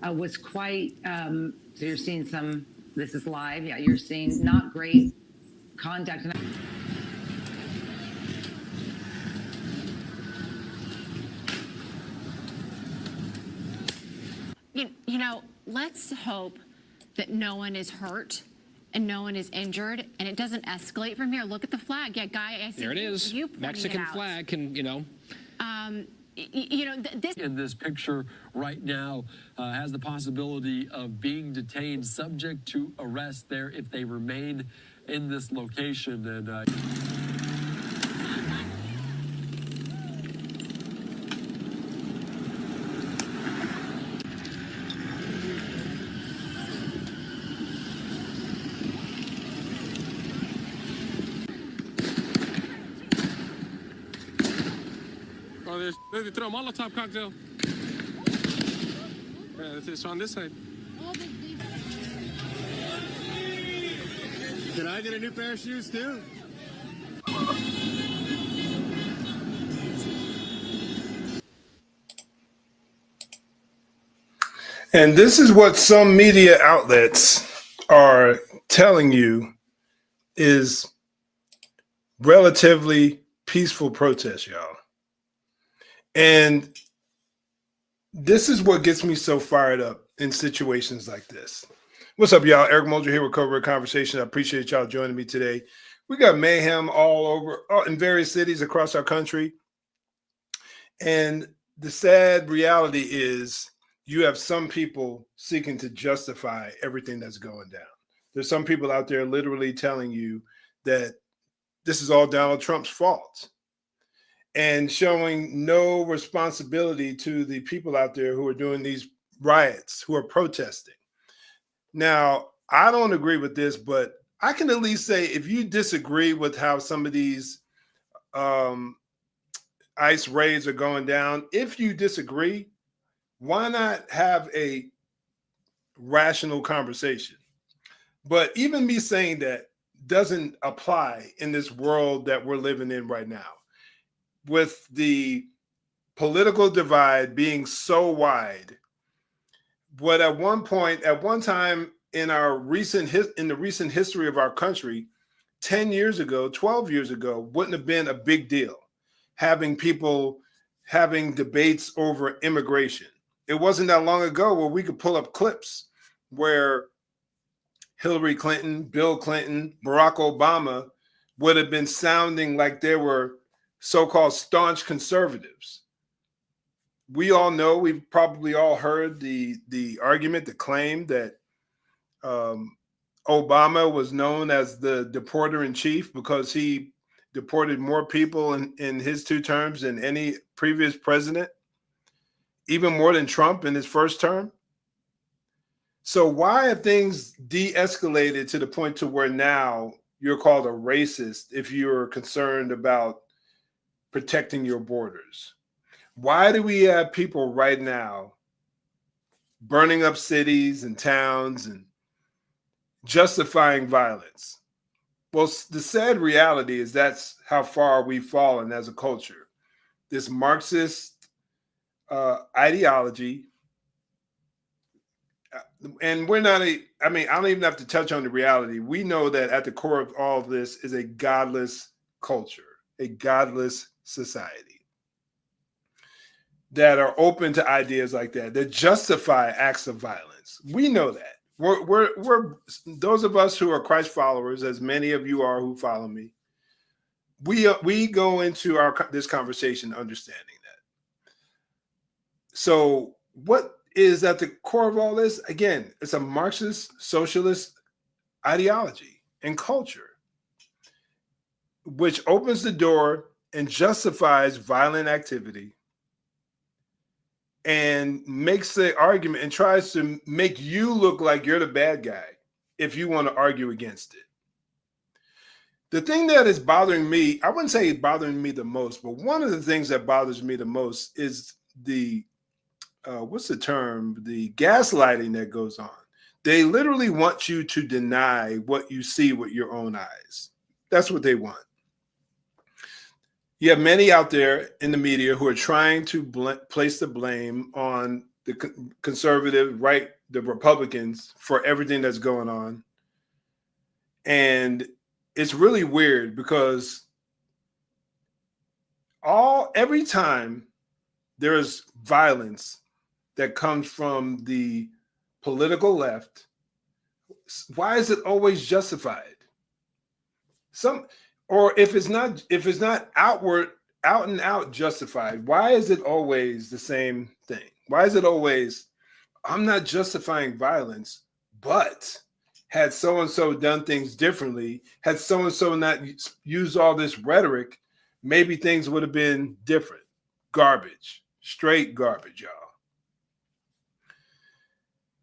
was quite, so you're seeing some, this is live. Yeah, you're seeing not great conduct. You know, let's hope that no one is hurt and no one is injured and it doesn't escalate from here. Look at the flag. Yeah, Guy, I see there it is. You Mexican flag can, you know. This in this picture right now has the possibility of being detained, subject to arrest there if they remain in this location. And oh, they throw a Molotov cocktail. Yeah, it's on this side. Can I get a new pair of shoes too? And this is what some media outlets are telling you is relatively peaceful protest, y'all. And this is what gets me so fired up in situations like this. What's up, y'all? Eric Mulder here with Covert Conversation. I appreciate y'all joining me today. We got mayhem all over in various cities across our country. And the sad reality is you have some people seeking to justify everything that's going down. There's some people out there literally telling you that this is all Donald Trump's fault and showing no responsibility to the people out there who are doing these riots, who are protesting. Now, I don't agree with this, but I can at least say if you disagree with how some of these ICE raids are going down, if you disagree, why not have a rational conversation? But even me saying that doesn't apply in this world that we're living in right now. With the political divide being so wide, but at one time in the recent history of our country, 10 years ago, 12 years ago, wouldn't have been a big deal. Having people having debates over immigration. It wasn't that long ago where we could pull up clips where Hillary Clinton, Bill Clinton, Barack Obama would have been sounding like they were so-called staunch conservatives. We all know, we've probably all heard the argument, the claim that Obama was known as the deporter in chief because he deported more people in his 2 terms than any previous president, even more than Trump in his first term. So why have things de-escalated to the point to where now you're called a racist if you're concerned about protecting your borders? Why do we have people right now burning up cities and towns and justifying violence? Well, the sad reality is that's how far we've fallen as a culture. This Marxist ideology, and we're not I don't even have to touch on the reality. We know that at the core of all of this is a godless culture, a godless society that are open to ideas like that justify acts of violence. We know that. We're those of us who are Christ followers, as many of you are who follow me. We go into this conversation understanding that. So what is at the core of all this? Again, it's a Marxist socialist ideology and culture, which opens the door and justifies violent activity and makes the argument and tries to make you look like you're the bad guy if you want to argue against it. The thing that is bothering me, I wouldn't say bothering me the most, but one of the things that bothers me the most is the, what's the term? The gaslighting that goes on. They literally want you to deny what you see with your own eyes. That's what they want. You have many out there in the media who are trying to place the blame on the conservative right, the Republicans, for everything that's going on. And it's really weird because every time there is violence that comes from the political left, why is it always justified? Or if it's not out and out justified, why is it always the same thing? Why is it always, I'm not justifying violence, but had so and so done things differently, had so and so not used all this rhetoric, maybe things would have been different. Garbage, straight garbage, y'all.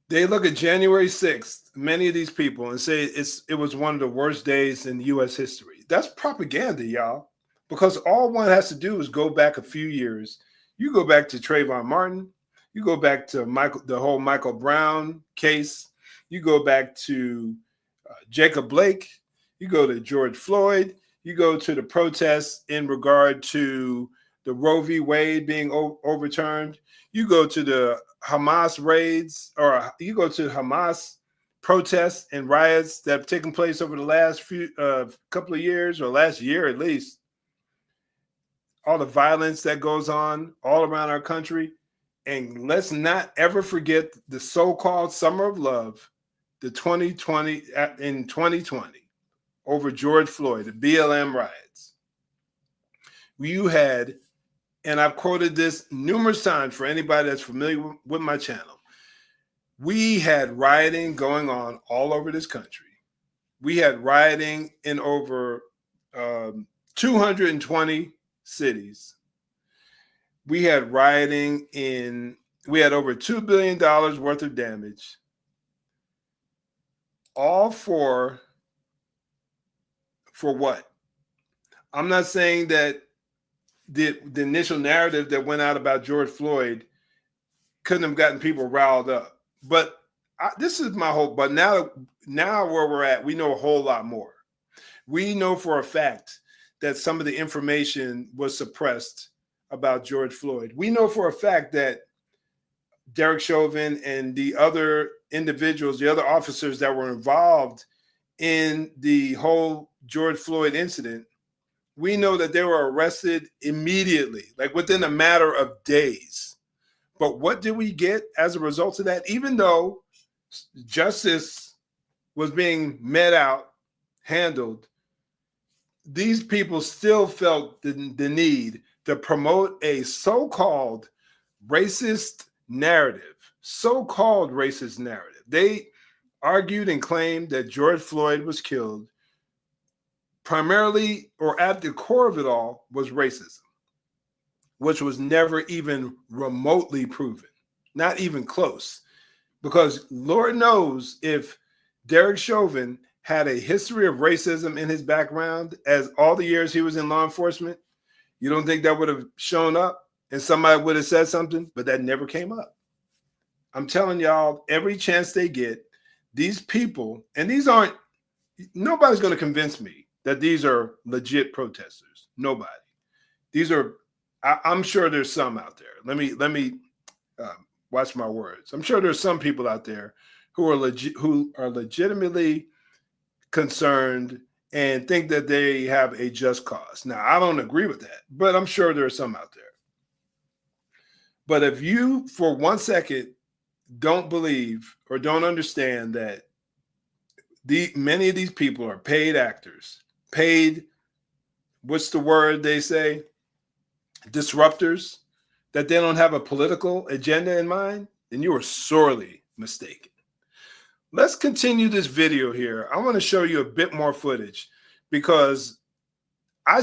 They look at January 6th, many of these people, and say it was one of the worst days in U.S. history. That's propaganda, y'all, because all one has to do is go back a few years. You go back to Trayvon Martin. You go back to the whole Michael Brown case. You go back to Jacob Blake. You go to George Floyd. You go to the protests in regard to the Roe v. Wade being overturned. You go to the Hamas raids, or you go to Hamas protests and riots that have taken place over the last couple of years, or last year at least. All the violence that goes on all around our country. And let's not ever forget the so-called Summer of Love, in 2020 over George Floyd, the BLM riots. You had, and I've quoted this numerous times for anybody that's familiar with my channel, we had rioting going on all over this country. We had rioting in over 220 cities. We had rioting we had over $2 billion worth of damage. All for what? I'm not saying that the initial narrative that went out about George Floyd couldn't have gotten people riled up. But this is my hope. But now where we're at, we know a whole lot more. We know for a fact that some of the information was suppressed about George Floyd. We know for a fact that Derek Chauvin and the other individuals, the other officers that were involved in the whole George Floyd incident, we know that they were arrested immediately, like within a matter of days. But what did we get as a result of that? Even though justice was being handled, these people still felt the need to promote a so-called racist narrative. They argued and claimed that George Floyd was killed primarily, or at the core of it all, was racism, which was never even remotely proven, not even close. Because Lord knows if Derek Chauvin had a history of racism in his background as all the years he was in law enforcement, you don't think that would have shown up and somebody would have said something? But that never came up. I'm telling y'all, every chance they get, these people, and nobody's going to convince me that these are legit protesters. Nobody. I'm sure there's some out there. Let me watch my words. I'm sure there's some people out there who are legitimately concerned and think that they have a just cause. Now, I don't agree with that, but I'm sure there are some out there. But if you, for 1 second, don't believe or don't understand that many of these people are paid actors, what's the word they say? Disruptors, that they don't have a political agenda in mind, then you are sorely mistaken. Let's continue this video here. I want to show you a bit more footage because I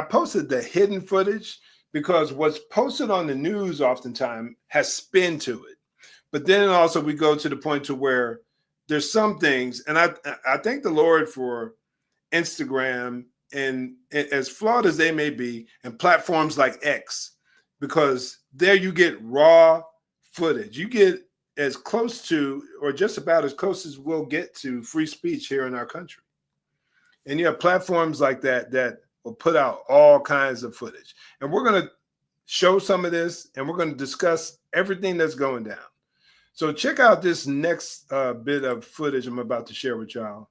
posted the hidden footage because what's posted on the news oftentimes has spin to it. But then also we go to the point to where there's some things, and I thank the Lord for Instagram and as flawed as they may be, and platforms like X, because there you get raw footage. You get as close to, or just about as close as we'll get to, free speech here in our country. And you have platforms like that will put out all kinds of footage. And we're going to show some of this, and we're going to discuss everything that's going down. So check out this next bit of footage I'm about to share with y'all.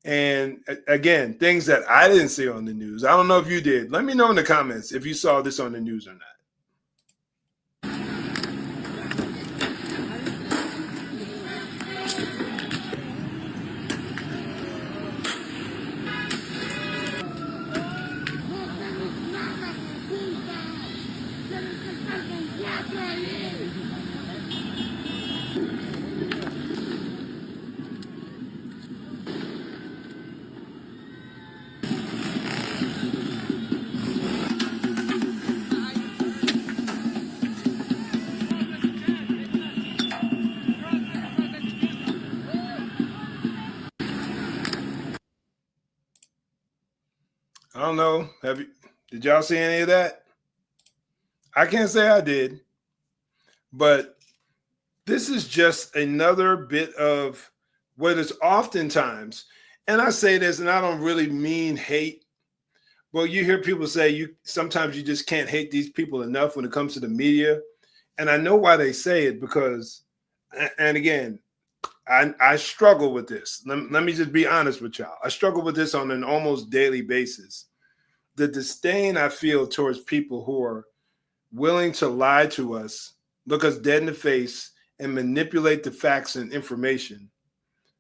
And again, things that I didn't see on the news. I don't know if you did. Let me know in the comments if you saw this on the news or not. I don't know. Did y'all see any of that? I can't say I did, but this is just another bit of what is oftentimes, and I say this, and I don't really mean hate, but you hear people say sometimes you just can't hate these people enough when it comes to the media. And I know why they say it, because, and again, I struggle with this. Let me just be honest with y'all. I struggle with this on an almost daily basis. The disdain I feel towards people who are willing to lie to us, look us dead in the face, and manipulate the facts and information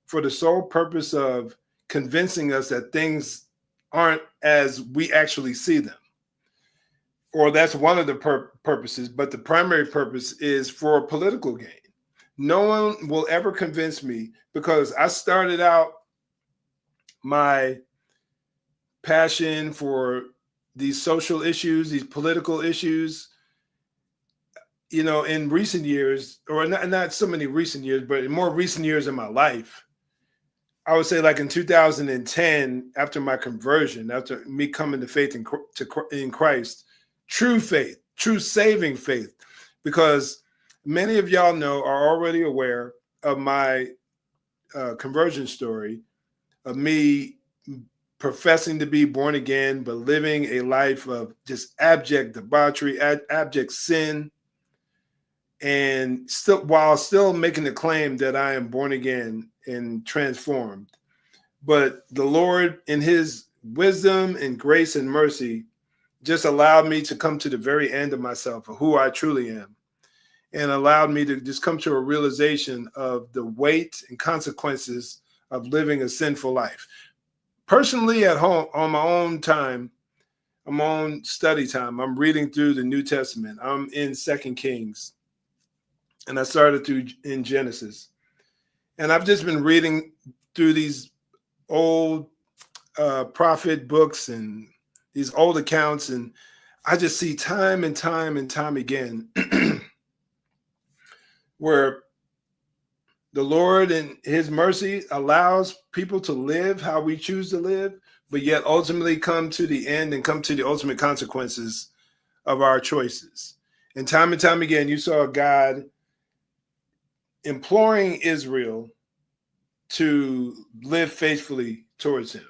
for the sole purpose of convincing us that things aren't as we actually see them. Or that's one of the purposes, but the primary purpose is for political gain. No one will ever convince me, because I started out my passion for these social issues, these political issues, in recent years, or not so many recent years, but in more recent years in my life. I would say like in 2010, after my conversion, after me coming to faith in Christ, true faith, true saving faith, because many of y'all are already aware of my conversion story, of me professing to be born again, but living a life of just abject debauchery, abject sin, and while still making the claim that I am born again and transformed. But the Lord, in his wisdom and grace and mercy, just allowed me to come to the very end of myself, of who I truly am, and allowed me to just come to a realization of the weight and consequences of living a sinful life. Personally, at home, on my own time, I'm on study time, I'm reading through the New Testament. I'm in 2 Kings, and I started in Genesis. And I've just been reading through these old prophet books and these old accounts, and I just see time and time and time again where the Lord in his mercy allows people to live how we choose to live, but yet ultimately come to the end and come to the ultimate consequences of our choices. And time again, you saw God imploring Israel to live faithfully towards him,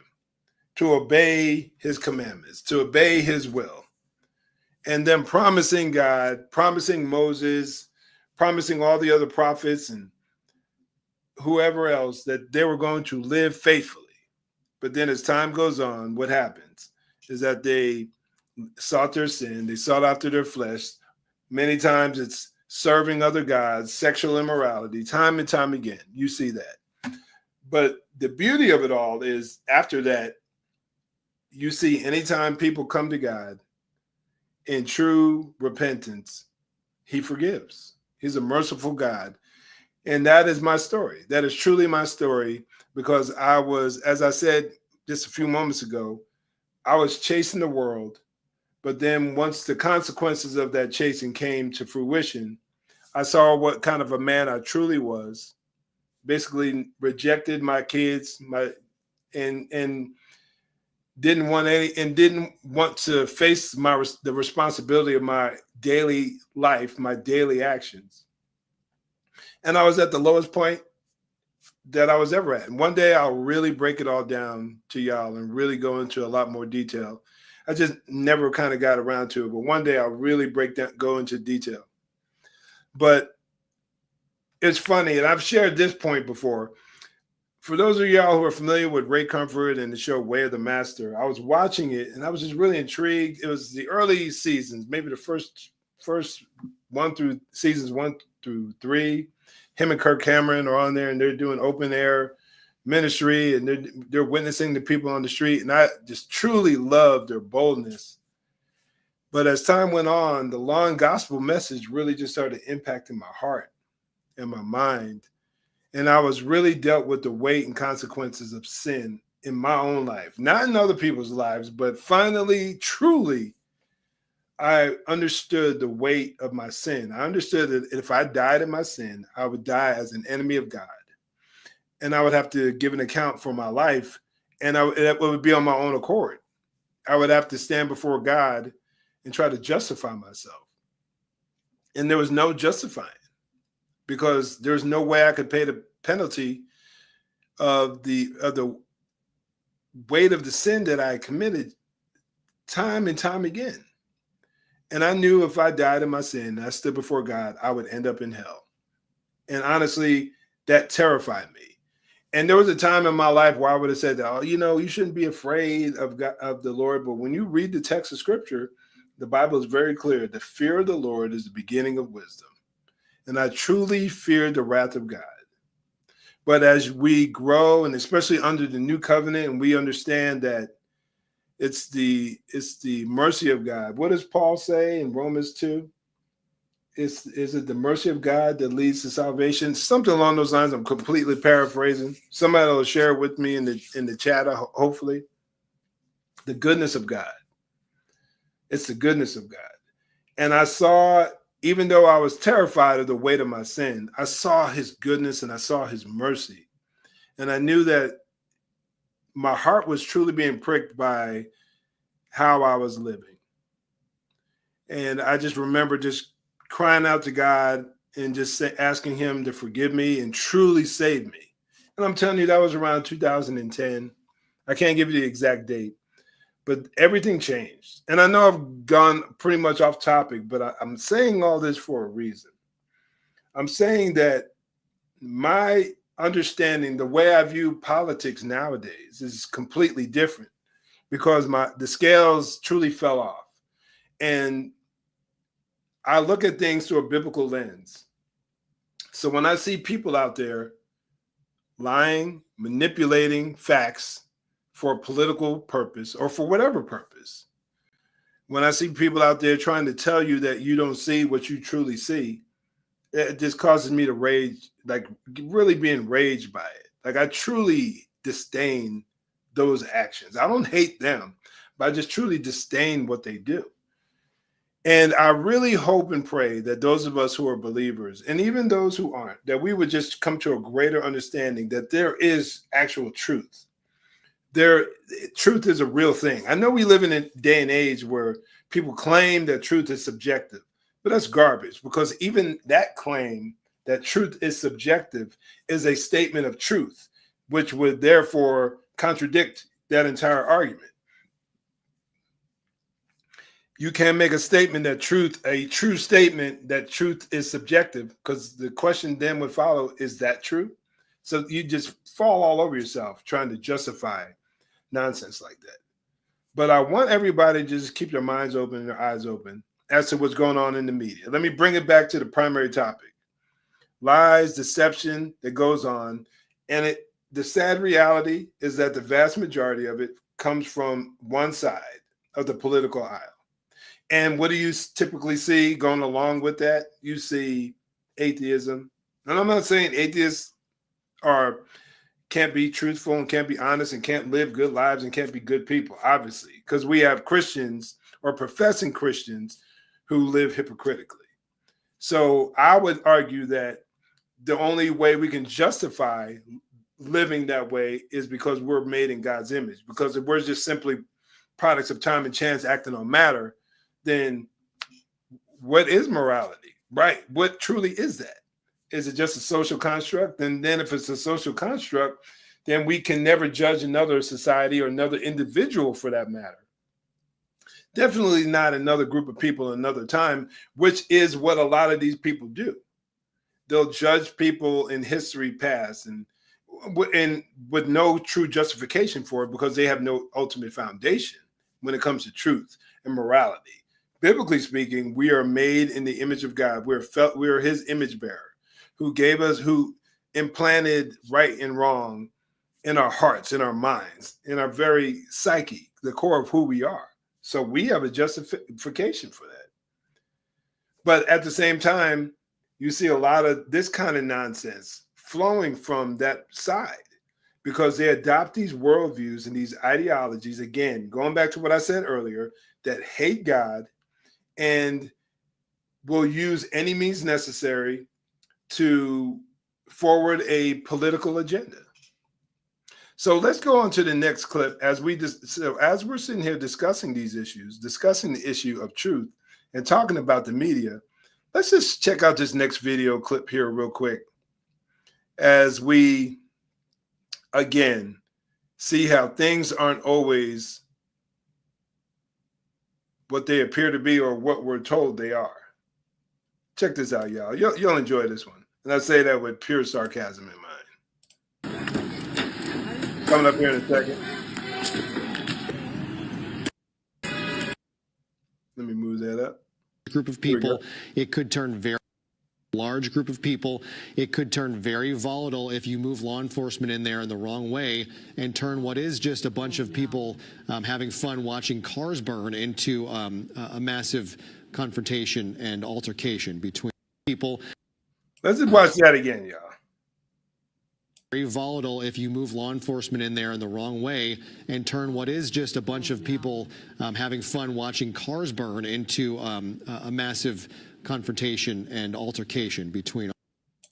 to obey his commandments, to obey his will, and then promising God, promising Moses, promising all the other prophets and whoever else that they were going to live faithfully. But then as time goes on, what happens is that they sought their sin, they sought after their flesh. Many times it's serving other gods, sexual immorality, time and time again. You see that. But the beauty of it all is, after that, you see anytime people come to God in true repentance, he forgives. He's a merciful God. And that is my story. That is truly my story, because I was, as I said just a few moments ago, I was chasing the world. But then once the consequences of that chasing came to fruition, I saw what kind of a man I truly was. Basically rejected my kids, and didn't want to face the responsibility of my daily life, my daily actions. And I was at the lowest point that I was ever at. And one day I'll really break it all down to y'all and really go into a lot more detail. I just never kind of got around to it, but one day I'll really go into detail. But it's funny, and I've shared this point before. For those of y'all who are familiar with Ray Comfort and the show Way of the Master, I was watching it and I was just really intrigued. It was the early seasons, maybe the first seasons 1 through 3. Him and Kirk Cameron are on there and they're doing open air ministry and they're witnessing the people on the street. And I just truly loved their boldness. But as time went on, the long gospel message really just started impacting my heart and my mind. And I was really dealt with the weight and consequences of sin in my own life, not in other people's lives, but finally, truly, I understood the weight of my sin. I understood that if I died in my sin, I would die as an enemy of God. And I would have to give an account for my life. And it would be on my own accord. I would have to stand before God and try to justify myself. And there was no justifying because there's no way I could pay the penalty of the weight of the sin that I committed time and time again. And I knew if I died in my sin, I stood before God, I would end up in hell. And honestly, that terrified me. And there was a time in my life where I would have said, oh, you shouldn't be afraid of God, of the Lord. But when you read the text of scripture, the Bible is very clear. The fear of the Lord is the beginning of wisdom. And I truly feared the wrath of God. But as we grow, and especially under the new covenant, and we understand that it's the mercy of God. What does Paul say in Romans 2? Is it the mercy of God that leads to salvation? Something along those lines. I'm completely paraphrasing. Somebody will share it with me in the chat, hopefully. The goodness of God. It's the goodness of God. And I saw, even though I was terrified of the weight of my sin, I saw his goodness and I saw his mercy. And I knew that my heart was truly being pricked by how I was living. And I just remember just crying out to God and just asking him to forgive me and truly save me. And I'm telling you, that was around 2010. I can't give you the exact date, but everything changed. And I know I've gone pretty much off topic, but I'm saying all this for a reason. I'm saying that my understanding, the way I view politics nowadays is completely different because the scales truly fell off. And I look at things through a biblical lens. So when I see people out there lying, manipulating facts for a political purpose or for whatever purpose, when I see people out there trying to tell you that you don't see what you truly see, it just causes me to rage, like really be enraged by it. Like I truly disdain those actions. I don't hate them, but I just truly disdain what they do. And I really hope and pray that those of us who are believers, and even those who aren't, that we would just come to a greater understanding that there is actual truth. Truth is a real thing. I know we live in a day and age where people claim that truth is subjective, but that's garbage because even that claim that truth is subjective is a statement of truth, which would therefore contradict that entire argument. You can make a statement that a true statement that truth is subjective, because the question then would follow, is that true? So you just fall all over yourself trying to justify nonsense like that. But I want everybody to just keep their minds open and their eyes open as to what's going on in the media. Let me bring it back to the primary topic. Lies, deception that goes on. And the sad reality is that the vast majority of it comes from one side of the political aisle. And what do you typically see going along with that? You see atheism. And I'm not saying atheists can't be truthful and can't be honest and can't live good lives and can't be good people, obviously, because we have Christians or professing Christians who live hypocritically. So I would argue that the only way we can justify living that way is because we're made in God's image. Because if we're just simply products of time and chance acting on matter, then what is morality, right? What truly is that? Is it just a social construct? And then if it's a social construct, then we can never judge another society or another individual for that matter. Definitely not another group of people another time, which is what a lot of these people do. They'll judge people in history past and with no true justification for it because they have no ultimate foundation when it comes to truth and morality. Biblically speaking, we are made in the image of God. We're his image bearer who implanted right and wrong in our hearts, in our minds, in our very psyche, the core of who we are. So we have a justification for that. But at the same time, you see a lot of this kind of nonsense flowing from that side because they adopt these worldviews and these ideologies, again, going back to what I said earlier, that hate God and will use any means necessary to forward a political agenda. So let's go on to the next clip as we're sitting here discussing these issues, discussing the issue of truth and talking about the media. Let's just check out this next video clip here real quick as we, again, see how things aren't always what they appear to be or what we're told they are. Check this out, y'all. You'll enjoy this one. And I say that with pure sarcasm in mind. Coming up here in a second. Let me move that up. Group of people, it could turn very large group of people. It could turn very volatile if you move law enforcement in there in the wrong way and turn what is just a bunch of people having fun watching cars burn into a massive confrontation and altercation between people. Let's just watch that again, y'all. Very volatile if you move law enforcement in there in the wrong way and turn what is just a bunch of people having fun watching cars burn into a massive confrontation and altercation between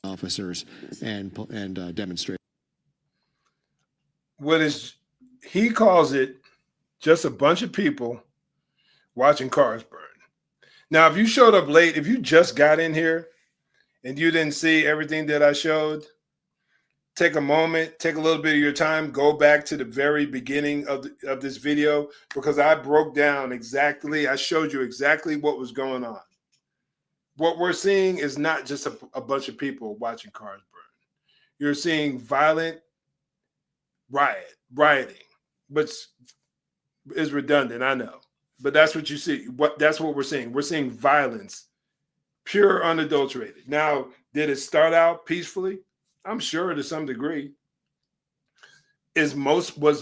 officers and demonstrators. He calls it just a bunch of people watching cars burn. Now, if you showed up late, if you just got in here and you didn't see everything that I showed, take a moment, take a little bit of your time, go back to the very beginning of this video because I broke down exactly, I showed you exactly what was going on. What we're seeing is not just a bunch of people watching cars burn. You're seeing violent rioting, which is redundant, I know. But that's what you see. That's what we're seeing. We're seeing violence, pure, unadulterated. Now, did it start out peacefully? I'm sure to some degree. Was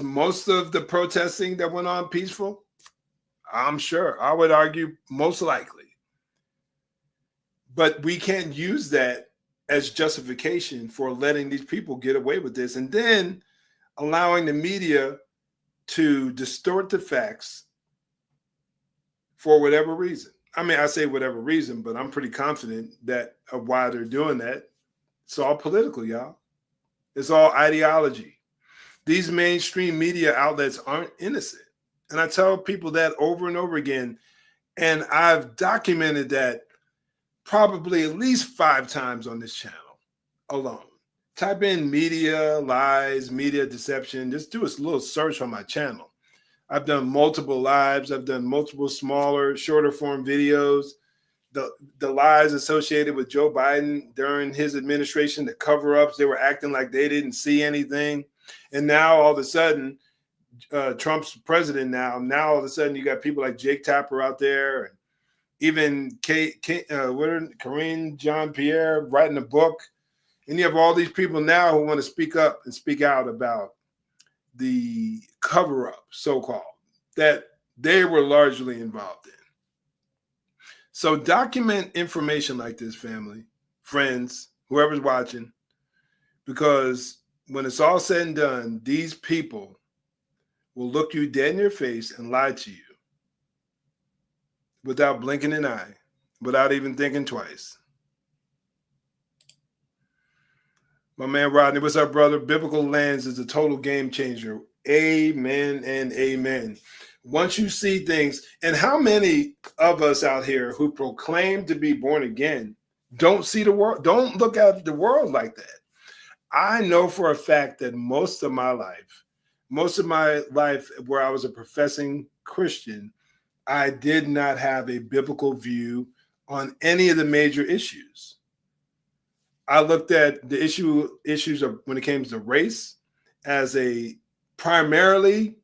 most of the protesting that went on peaceful? I'm sure. I would argue most likely. But we can't use that as justification for letting these people get away with this and then allowing the media to distort the facts for whatever reason. I mean, I say whatever reason, but I'm pretty confident that of why they're doing that. It's all political, y'all. It's all ideology. These mainstream media outlets aren't innocent. And I tell people that over and over again. And I've documented that probably at least 5 times on this channel alone. Type in media lies, media deception. Just do a little search on my channel. I've done multiple lives. I've done multiple smaller, shorter form videos. The lies associated with Joe Biden during his administration, the cover-ups, they were acting like they didn't see anything. And now all of a sudden, Trump's president now all of a sudden you got people like Jake Tapper out there and even Karine Jean-Pierre writing a book. And you have all these people now who want to speak up and speak out about the cover-up, so-called, that they were largely involved in. So document information like this, family, friends, whoever's watching, because when it's all said and done, these people will look you dead in your face and lie to you without blinking an eye, without even thinking twice. My man Rodney, what's up, brother? Biblical lens is a total game changer. Amen and amen. Once you see things, and how many of us out here who proclaim to be born again don't see the world, don't look at the world like that. I know for a fact that most of my life where I was a professing Christian, I did not have a biblical view on any of the major issues. I looked at the issues of when it came to race as a primarily,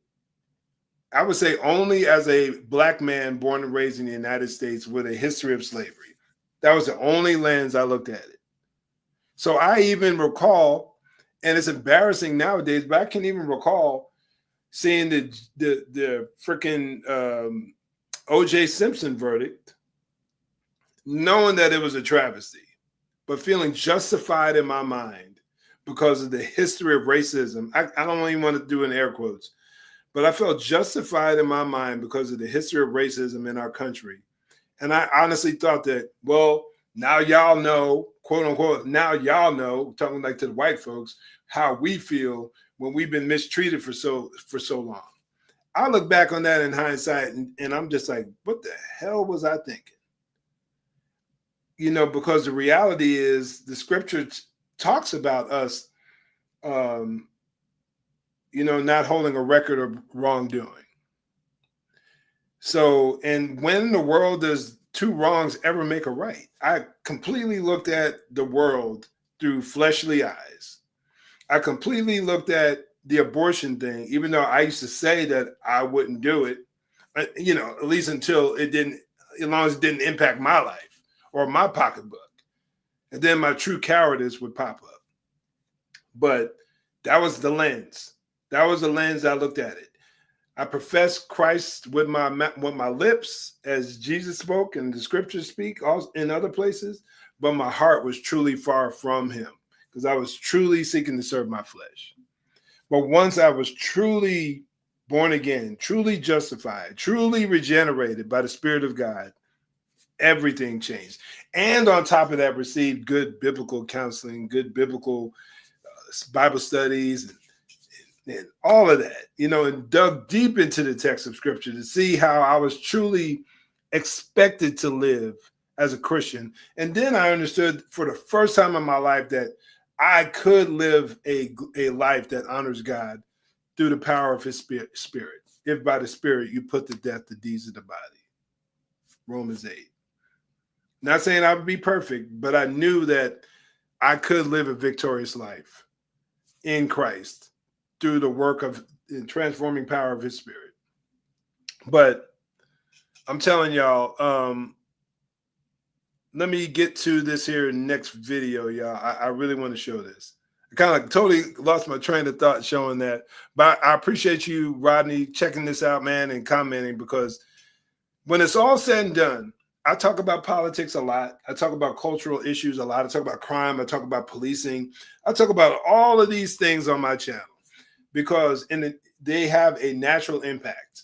I would say only as a black man born and raised in the United States with a history of slavery. That was the only lens I looked at it. So I even recall, and it's embarrassing nowadays, but I can even recall seeing the freaking O.J. Simpson verdict, knowing that it was a travesty, but feeling justified in my mind because of the history of racism. I don't even want to do in air quotes, but I felt justified in my mind because of the history of racism in our country. And I honestly thought that, well, now y'all know, quote unquote, now y'all know, talking like to the white folks, how we feel when we've been mistreated for so long. I look back on that in hindsight and I'm just like, what the hell was I thinking? You know, because the reality is the scripture talks about us, you know, not holding a record of wrongdoing. So, and when in the world does two wrongs ever make a right? I completely looked at the world through fleshly eyes. I completely looked at the abortion thing, even though I used to say that I wouldn't do it, you know, at least until it didn't, as long as it didn't impact my life or my pocketbook. And then my true cowardice would pop up. But that was the lens. That was the lens I looked at it. I professed Christ with my lips as Jesus spoke and the scriptures speak in other places, but my heart was truly far from him because I was truly seeking to serve my flesh. But once I was truly born again, truly justified, truly regenerated by the Spirit of God, everything changed. And on top of that, received good biblical counseling, good biblical Bible studies, and all of that, you know, and dug deep into the text of scripture to see how I was truly expected to live as a Christian. And then I understood for the first time in my life that I could live a life that honors God through the power of his spirit. If by the Spirit you put to death the deeds of the body. Romans 8. Not saying I would be perfect, but I knew that I could live a victorious life in Christ through the work of the transforming power of his Spirit. But I'm telling y'all, let me get to this here next video, y'all. I really want to show this. I kind of totally lost my train of thought showing that, but I appreciate you, Rodney, checking this out, man, and commenting, because when it's all said and done, I talk about politics a lot. I talk about cultural issues a lot. I talk about crime. I talk about policing. I talk about all of these things on my channel because they have a natural impact.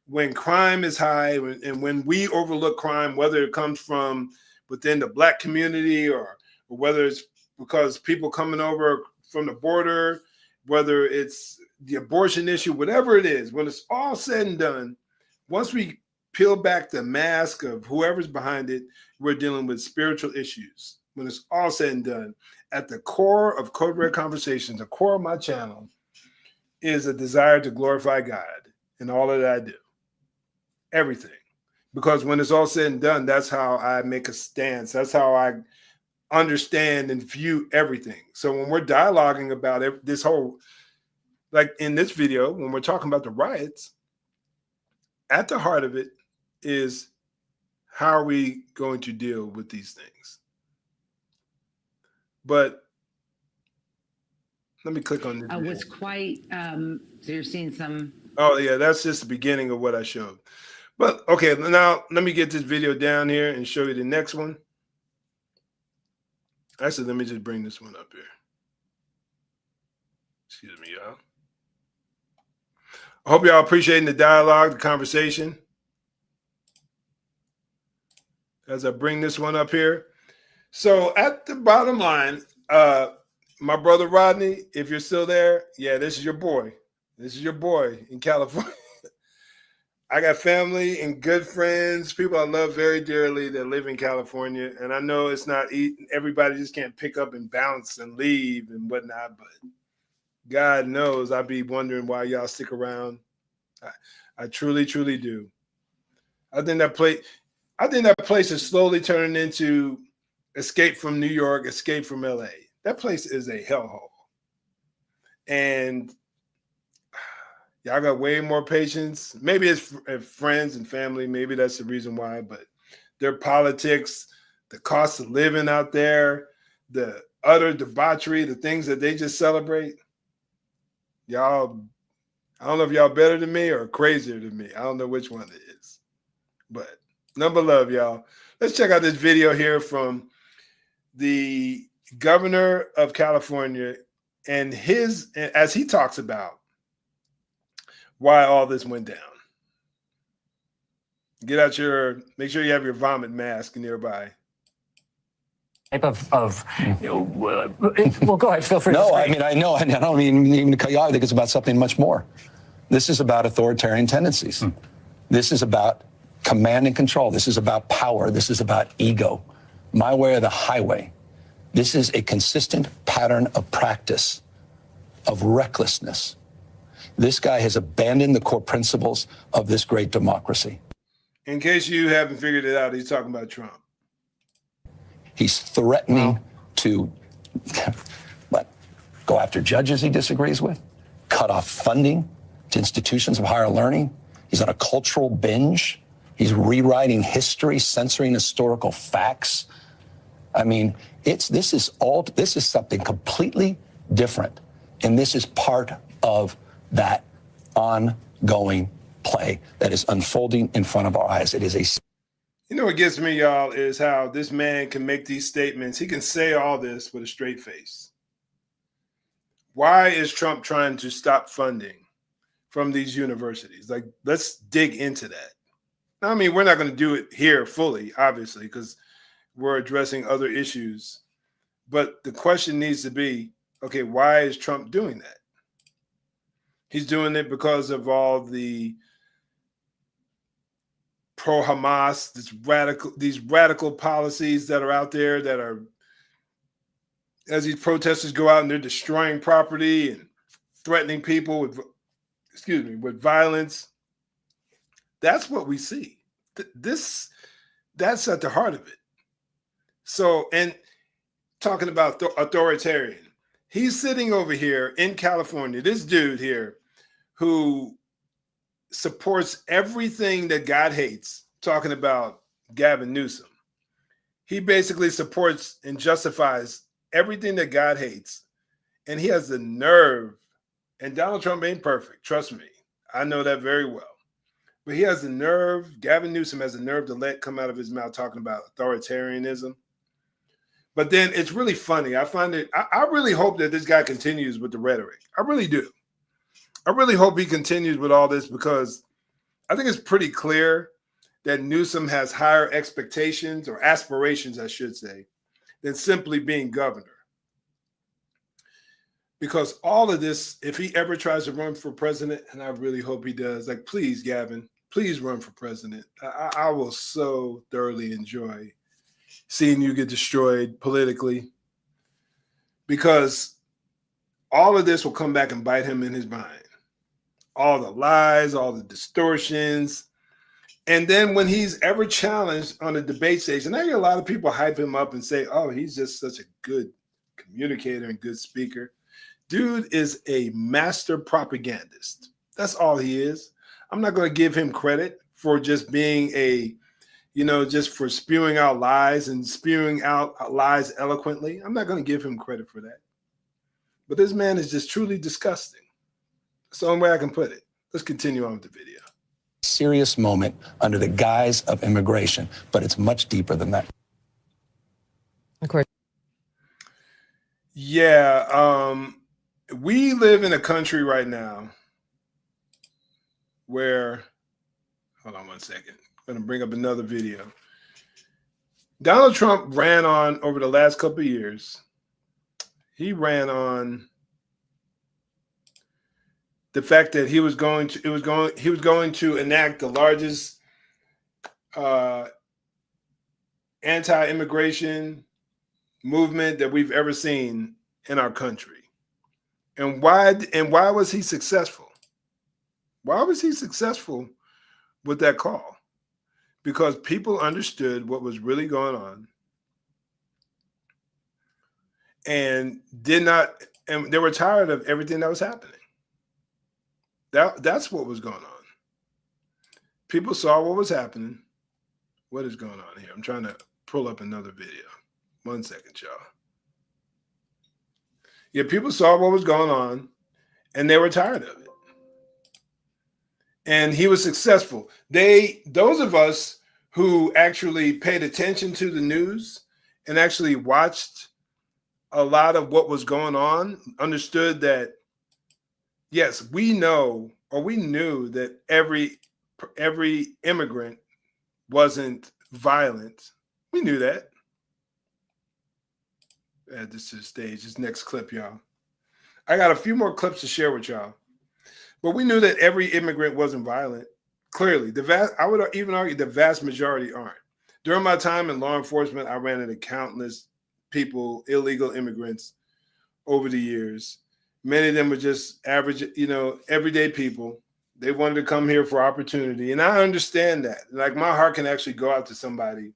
When crime is high and when we overlook crime, whether it comes from within the Black community or whether it's because people coming over from the border, whether it's the abortion issue, whatever it is, when it's all said and done, once we peel back the mask of whoever's behind it, we're dealing with spiritual issues. When it's all said and done, at the core of Code Red Conversations, the core of my channel is a desire to glorify God in all that I do. Everything. Because when it's all said and done, that's how I make a stance. That's how I understand and view everything. So when we're dialoguing about this whole, like in this video, when we're talking about the riots, at the heart of it is how are we going to deal with these things? But let me click on this. Was quite, so you're seeing some. Oh yeah, that's just the beginning of what I showed. But okay, now let me get this video down here and show you the next one. Actually, let me just bring this one up here. Excuse me, y'all. I hope y'all appreciating the dialogue, the conversation. As I bring this one up here. So at the bottom line, my brother Rodney, if you're still there, yeah, this is your boy. This is your boy in California. I got family and good friends, people I love very dearly that live in California. And I know it's not everybody just can't pick up and bounce and leave and whatnot, but God knows I'd be wondering why y'all stick around. I truly, truly do. I think that place is slowly turning into Escape from New York, Escape from LA. That place is a hellhole. And y'all got way more patience. Maybe it's friends and family. Maybe that's the reason why. But their politics, the cost of living out there, the utter debauchery, the things that they just celebrate. Y'all, I don't know if y'all better than me or crazier than me. I don't know which one it is. But number love, y'all. Let's check out this video here from the governor of California and as he talks about why all this went down. Make sure you have your vomit mask nearby. Type of well, go ahead, feel free. No, I mean, I know, and I don't mean even to cut you off. I think it's about something much more. This is about authoritarian tendencies. This is about command and control. This is about power. This is about ego. My way or the highway. This is a consistent pattern of practice, of recklessness. This guy has abandoned the core principles of this great democracy. In case you haven't figured it out, he's talking about Trump. He's threatening to go after judges he disagrees with, cut off funding to institutions of higher learning. He's on a cultural binge. He's rewriting history, censoring historical facts. I mean, this is something completely different. And this is part of that ongoing play that is unfolding in front of our eyes. It is a... You know what gets me, y'all, is how this man can make these statements. He can say all this with a straight face. Why is Trump trying to stop funding from these universities? Like, let's dig into that. I mean, we're not going to do it here fully, obviously, because we're addressing other issues. But the question needs to be, okay, why is Trump doing that? He's doing it because of all the pro-Hamas, these radical policies that are out there that are, as these protesters go out and they're destroying property and threatening people with violence. That's what we see. That's at the heart of it. So, and talking about authoritarian, he's sitting over here in California, this dude here who supports everything that God hates, talking about Gavin Newsom. He basically supports and justifies everything that God hates. And he has the nerve, and Donald Trump ain't perfect, trust me. I know that very well. But he has the nerve, Gavin Newsom has the nerve to let come out of his mouth talking about authoritarianism. But then it's really funny. I really hope that this guy continues with the rhetoric. I really do. I really hope he continues with all this, because I think it's pretty clear that Newsom has higher expectations, or aspirations, I should say, than simply being governor. Because all of this, if he ever tries to run for president, and I really hope he does, like, please, Gavin, please run for president. I will so thoroughly enjoy seeing you get destroyed politically, because all of this will come back and bite him in his mind. All the lies, all the distortions. And then when he's ever challenged on a debate stage, and I hear a lot of people hype him up and say, oh, he's just such a good communicator and good speaker. Dude is a master propagandist. That's all he is. I'm not going to give him credit for just being just for spewing out lies and spewing out lies eloquently. I'm not going to give him credit for that. But this man is just truly disgusting. That's the only way I can put it. Let's continue on with the video. Serious moment under the guise of immigration, but it's much deeper than that. Of course. Yeah, we live in a country right now where, hold on one second, I'm going to bring up another video. Donald Trump ran on over the last couple of years. He ran on the fact that he was going to enact the largest anti-immigration movement that we've ever seen in our country. And why was he successful? Why was he successful with that call? Because people understood what was really going on and they were tired of everything that was happening. That's what was going on. People saw what was happening. What is going on here? I'm trying to pull up another video. 1 second, y'all. Yeah, people saw what was going on and they were tired of it. And he was successful. Those of us who actually paid attention to the news and actually watched a lot of what was going on understood that, yes, we knew that every immigrant wasn't violent. We knew that. Add this to the stage. This next clip, y'all. I got a few more clips to share with y'all. But we knew that every immigrant wasn't violent. Clearly, I would even argue the vast majority aren't. During my time in law enforcement, I ran into countless people, illegal immigrants, over the years. Many of them were just average, everyday people. They wanted to come here for opportunity. And I understand that. Like, my heart can actually go out to somebody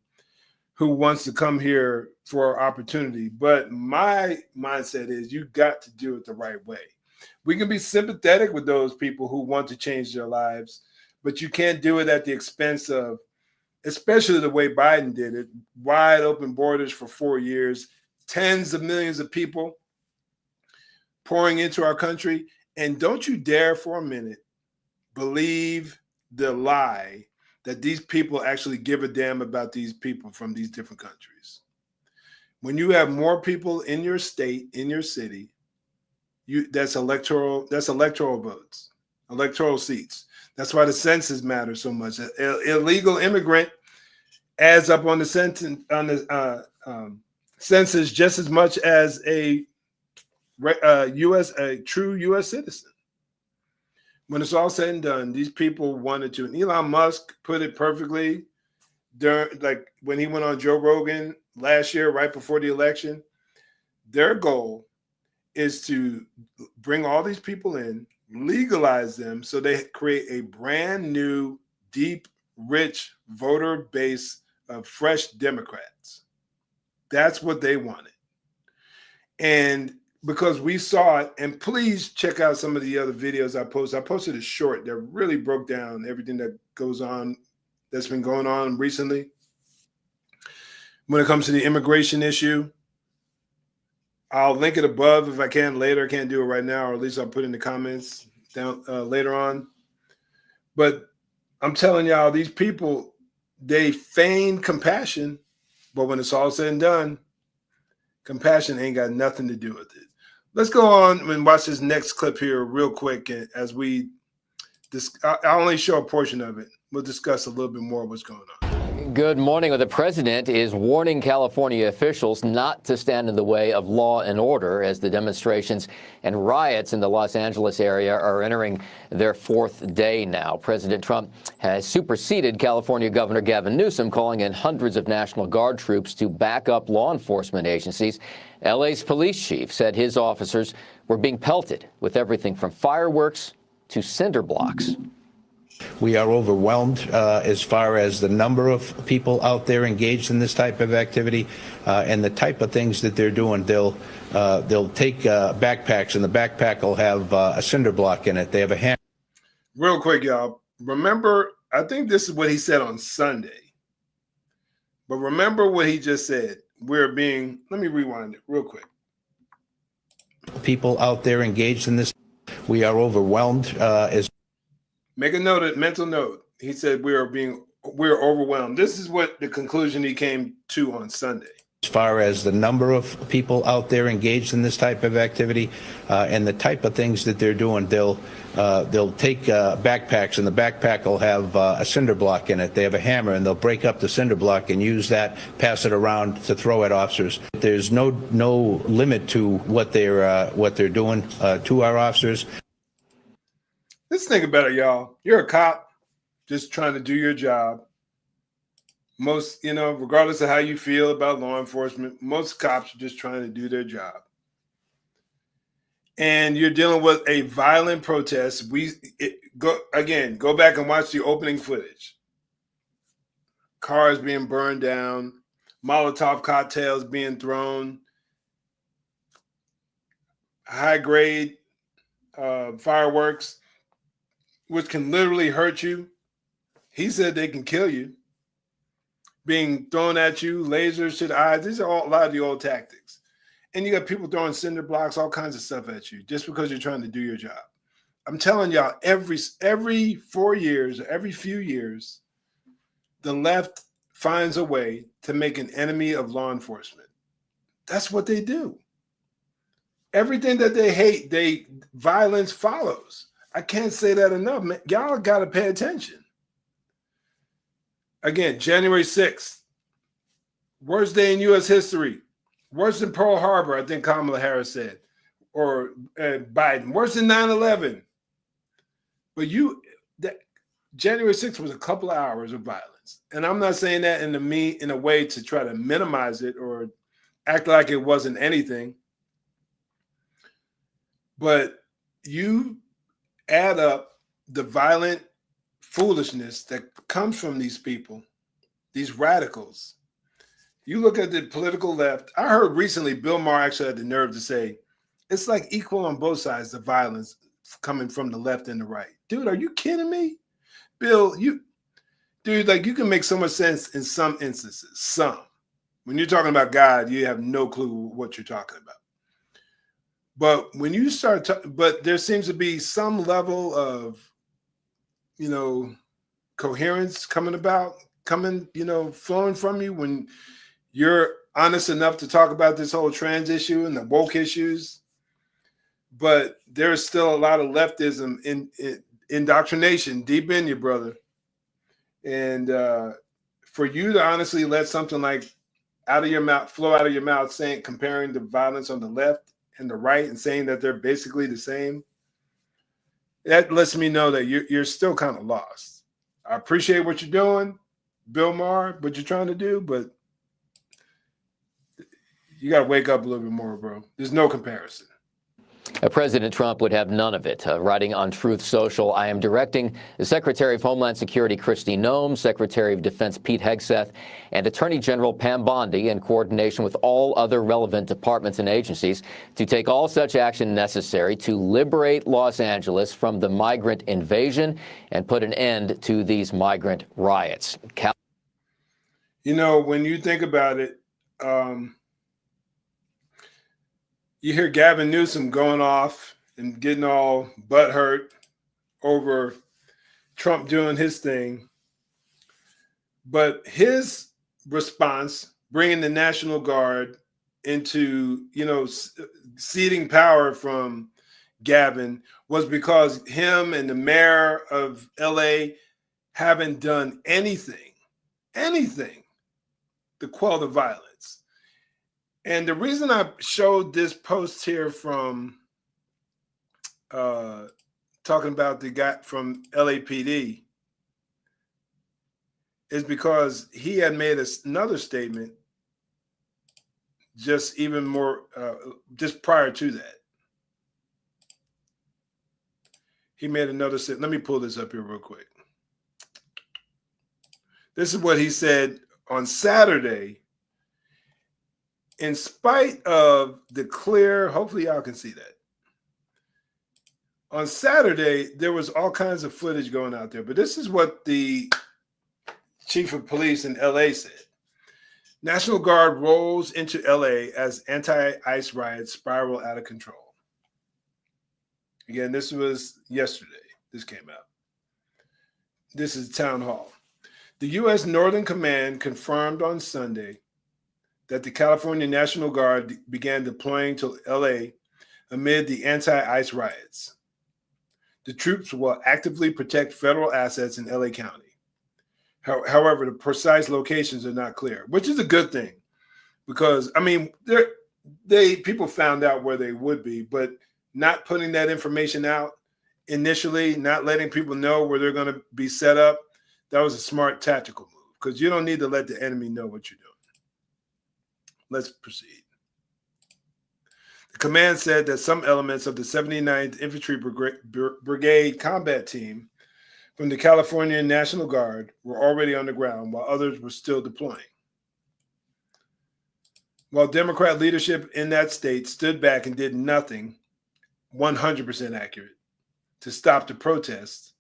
who wants to come here for opportunity. But my mindset is you got to do it the right way. We can be sympathetic with those people who want to change their lives, but you can't do it at the expense of, especially the way Biden did it, wide open borders for 4 years, tens of millions of people pouring into our country. And don't you dare for a minute believe the lie that these people actually give a damn about these people from these different countries. When you have more people in your state, in your city, that's electoral votes, electoral seats. That's why the census matters so much. An illegal immigrant adds up on the census just as much as a true U.S. citizen. When it's all said and done, these people wanted to. And Elon Musk put it perfectly like when he went on Joe Rogan last year, right before the election. Their goal is to bring all these people in, legalize them, so they create a brand new, deep, rich voter base of fresh Democrats. That's what they wanted. And because we saw it, and please check out some of the other videos I posted. I posted a short that really broke down everything that goes on, that's been going on recently. When it comes to the immigration issue, I'll link it above if I can later. I can't do it right now, or at least I'll put it in the comments down later on. But I'm telling y'all, these people, they feign compassion, but when it's all said and done, compassion ain't got nothing to do with it. Let's go on and watch this next clip here real quick as I'll only show a portion of it. We'll discuss a little bit more of what's going on. Good morning. Well, the president is warning California officials not to stand in the way of law and order as the demonstrations and riots in the Los Angeles area are entering their 4th day now. President Trump has superseded California Governor Gavin Newsom, calling in hundreds of National Guard troops to back up law enforcement agencies. LA's police chief said his officers were being pelted with everything from fireworks to cinder blocks. We are overwhelmed as far as the number of people out there engaged in this type of activity and the type of things that they're doing. They'll take backpacks, and the backpack will have a cinder block in it. They have a hammer. Real quick, y'all. Remember, I think this is what he said on Sunday. But remember what he just said. Let me rewind it real quick. People out there engaged in this. We are overwhelmed as. Make a mental note. He said we're overwhelmed. This is what the conclusion he came to on Sunday. As far as the number of people out there engaged in this type of activity and the type of things that they're doing, they'll take backpacks, and the backpack will have a cinder block in it. They have a hammer, and they'll break up the cinder block and use that, pass it around to throw at officers. There's no limit to what they're doing to our officers. Let's think about it, y'all. You're a cop just trying to do your job. Most, regardless of how you feel about law enforcement, most cops are just trying to do their job. And you're dealing with a violent protest. Go back and watch the opening footage. Cars being burned down, Molotov cocktails being thrown, high-grade fireworks, which can literally hurt you. He said they can kill you. Being thrown at you, lasers to the eyes. These are a lot of the old tactics. And you got people throwing cinder blocks, all kinds of stuff at you just because you're trying to do your job. I'm telling y'all, every 4 years, or every few years, the left finds a way to make an enemy of law enforcement. That's what they do. Everything that they hate, violence follows. I can't say that enough, man. Y'all got to pay attention. Again, January 6th, worst day in U.S. history. Worse than Pearl Harbor, I think Kamala Harris said, or Biden. Worse than 9/11. But January 6th was a couple of hours of violence. And I'm not saying that in a way to try to minimize it or act like it wasn't anything. But you add up the violent foolishness that comes from these people, these radicals. You look at the political left. I heard recently Bill Maher actually had the nerve to say, it's like equal on both sides, the violence coming from the left and the right. Dude, are you kidding me? Bill, you can make so much sense in some instances. Some. When you're talking about God, you have no clue what you're talking about. But when you start, but there seems to be some level of, coherence flowing from you when you're honest enough to talk about this whole trans issue and the woke issues. But there's still a lot of leftism in indoctrination deep in you, brother. And for you to honestly let something like flow out of your mouth, saying, comparing the violence on the left and the right and saying that they're basically the same, that lets me know that you're still kind of lost. I appreciate what you're doing, Bill Maher, what you're trying to do, but you got to wake up a little bit more, bro. There's no comparison. President Trump would have none of it. Writing on Truth Social, I am directing the Secretary of Homeland Security Kristi Noem, Secretary of Defense Pete Hegseth, and Attorney General Pam Bondi, in coordination with all other relevant departments and agencies, to take all such action necessary to liberate Los Angeles from the migrant invasion and put an end to these migrant riots. When you think about it, you hear Gavin Newsom going off and getting all butthurt over Trump doing his thing. But his response, bringing the National Guard into, ceding power from Gavin, was because him and the mayor of LA haven't done anything to quell the violence. And the reason I showed this post here from talking about the guy from LAPD is because he had made another statement just prior to that. He made another statement. Let me pull this up here real quick. This is what he said on Saturday. In spite of the clear, hopefully y'all can see that. On Saturday, there was all kinds of footage going out there, but this is what the chief of police in LA said. National Guard rolls into LA as anti-ICE riots spiral out of control. Again, this was yesterday. This came out. This is town hall. The U.S. Northern Command confirmed on Sunday that the California National Guard began deploying to LA amid the anti-ICE riots. The troops will actively protect federal assets in LA County. However, the precise locations are not clear, which is a good thing because, people found out where they would be, but not putting that information out initially, not letting people know where they're going to be set up, that was a smart tactical move because you don't need to let the enemy know what you're doing. Let's proceed. The command said that some elements of the 79th Infantry Brigade combat team from the California National Guard were already on the ground while others were still deploying. While Democrat leadership in that state stood back and did nothing, 100% accurate, to stop the protests,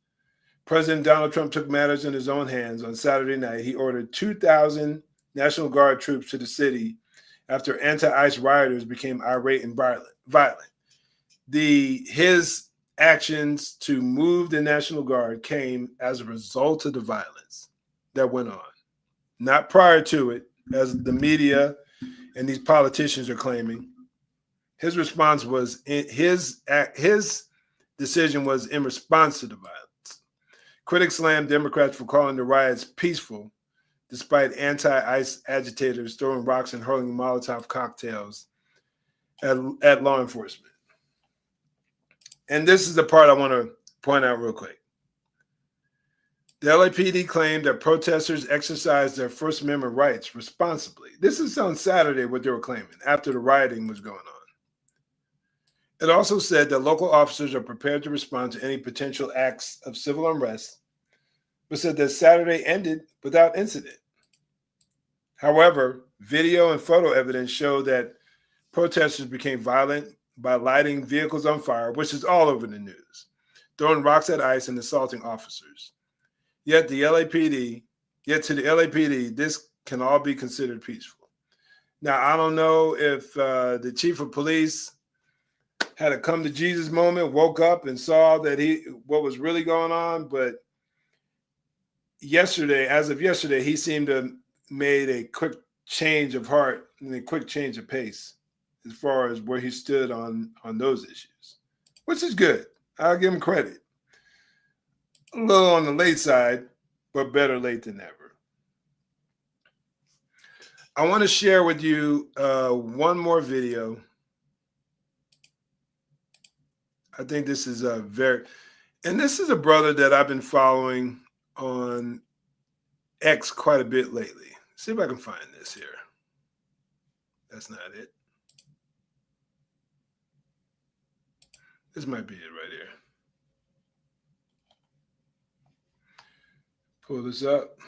President Donald Trump took matters in his own hands. On Saturday night, he ordered 2,000 National Guard troops to the city after anti-ICE rioters became irate and violent. His actions to move the National Guard came as a result of the violence that went on, not prior to it, as the media and these politicians are claiming. His response was his decision was in response to the violence. Critics slammed Democrats for calling the riots peaceful, despite anti-ICE agitators throwing rocks and hurling Molotov cocktails at law enforcement. And this is the part I want to point out real quick. The LAPD claimed that protesters exercised their First Amendment rights responsibly. This is on Saturday what they were claiming after the rioting was going on. It also said that local officers are prepared to respond to any potential acts of civil unrest, but said that Saturday ended without incident. However, video and photo evidence show that protesters became violent by lighting vehicles on fire, which is all over the news, throwing rocks at ICE and assaulting officers. Yet to the LAPD, this can all be considered peaceful. Now, I don't know if the chief of police had a come to Jesus moment, woke up and saw that what was really going on, but as of yesterday, he seemed to have made a quick change of heart and a quick change of pace as far as where he stood on those issues, which is good. I'll give him credit. A little on the late side, but better late than never. I want to share with you one more video. I think this is this is a brother that I've been following on X quite a bit lately. See if I can find this here. That's not it. This might be it right here. Pull this up.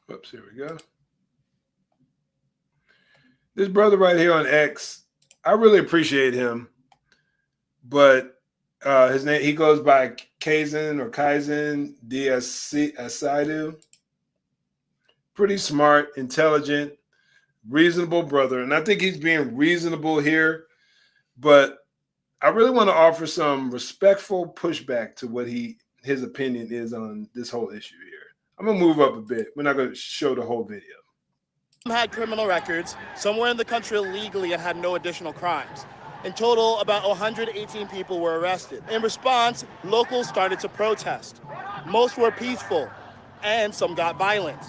Whoops, here we go. This brother right here on X, I really appreciate him, but his name, he goes by Kaizen Diasidu. Pretty smart, intelligent, reasonable brother. And I think he's being reasonable here, but I really want to offer some respectful pushback to what his opinion is on this whole issue here. I'm going to move up a bit. We're not going to show the whole video. Had criminal records, somewhere in the country illegally and had no additional crimes. In total, about 118 people were arrested. In response, locals started to protest. Most were peaceful, and some got violent,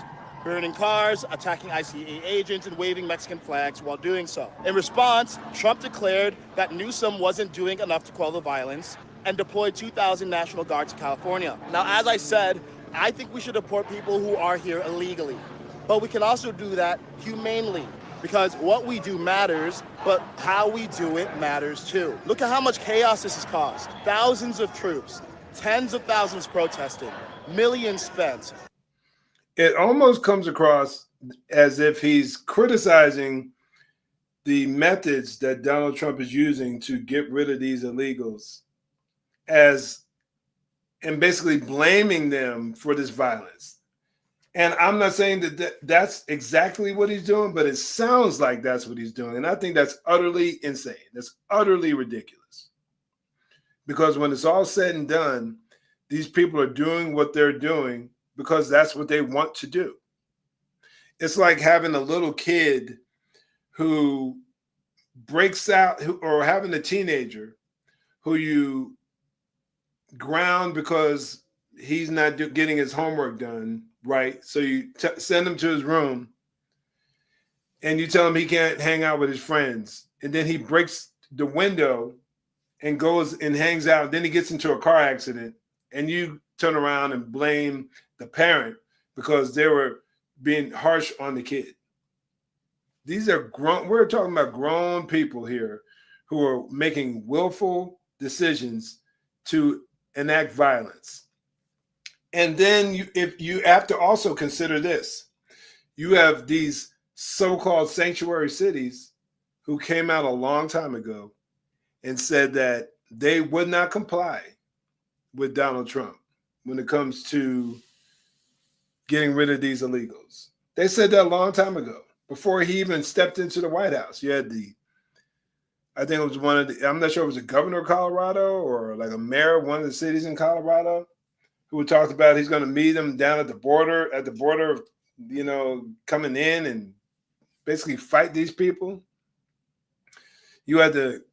burning cars, attacking i.c.e. agents, and waving Mexican flags while doing so. In response, Trump declared that Newsom wasn't doing enough to quell the violence and deployed 2,000 National Guard to California. Now, as I said, I think we should deport people who are here illegally. But we can also do that humanely, because what we do matters, but how we do it matters too. Look at how much chaos this has caused. Thousands of troops, tens of thousands protesting, millions spent. It almost comes across as if he's criticizing the methods that Donald Trump is using to get rid of these illegals and basically blaming them for this violence. And I'm not saying that that's exactly what he's doing, but it sounds like that's what he's doing. And I think that's utterly insane. That's utterly ridiculous. Because when it's all said and done, these people are doing what they're doing because that's what they want to do. It's like having a little kid who breaks out, or having a teenager who you ground because he's not getting his homework done right. So you send him to his room and you tell him he can't hang out with his friends. And then he breaks the window and goes and hangs out. Then he gets into a car accident, and you turn around and blame the parent because they were being harsh on the kid. These are grown, we're talking about grown people here who are making willful decisions to enact violence. And then if you have to also consider this, you have these so-called sanctuary cities who came out a long time ago and said that they would not comply with Donald Trump when it comes to getting rid of these illegals. They said that a long time ago, before he even stepped into the White House. You had I think it was I'm not sure if it was a governor of Colorado or like a mayor of one of the cities in Colorado who talked about he's going to meet them down at the border, coming in and basically fight these people. You had the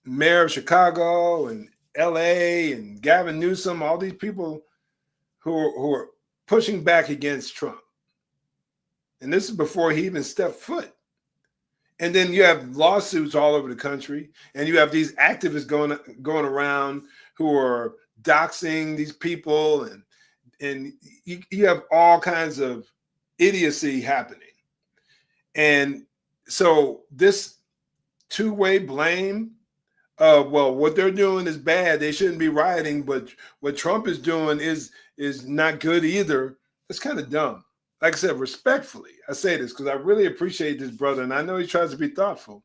mayor of Chicago and LA and Gavin Newsom, all these people who are pushing back against Trump. And this is before he even stepped foot. And then you have lawsuits all over the country, and you have these activists going around who are doxing these people, and you have all kinds of idiocy happening. And so this two-way blame of, well, what they're doing is bad, they shouldn't be rioting, but what Trump is doing is not good either. It's kind of dumb. Like I said, respectfully, I say this because I really appreciate this brother, and I know he tries to be thoughtful,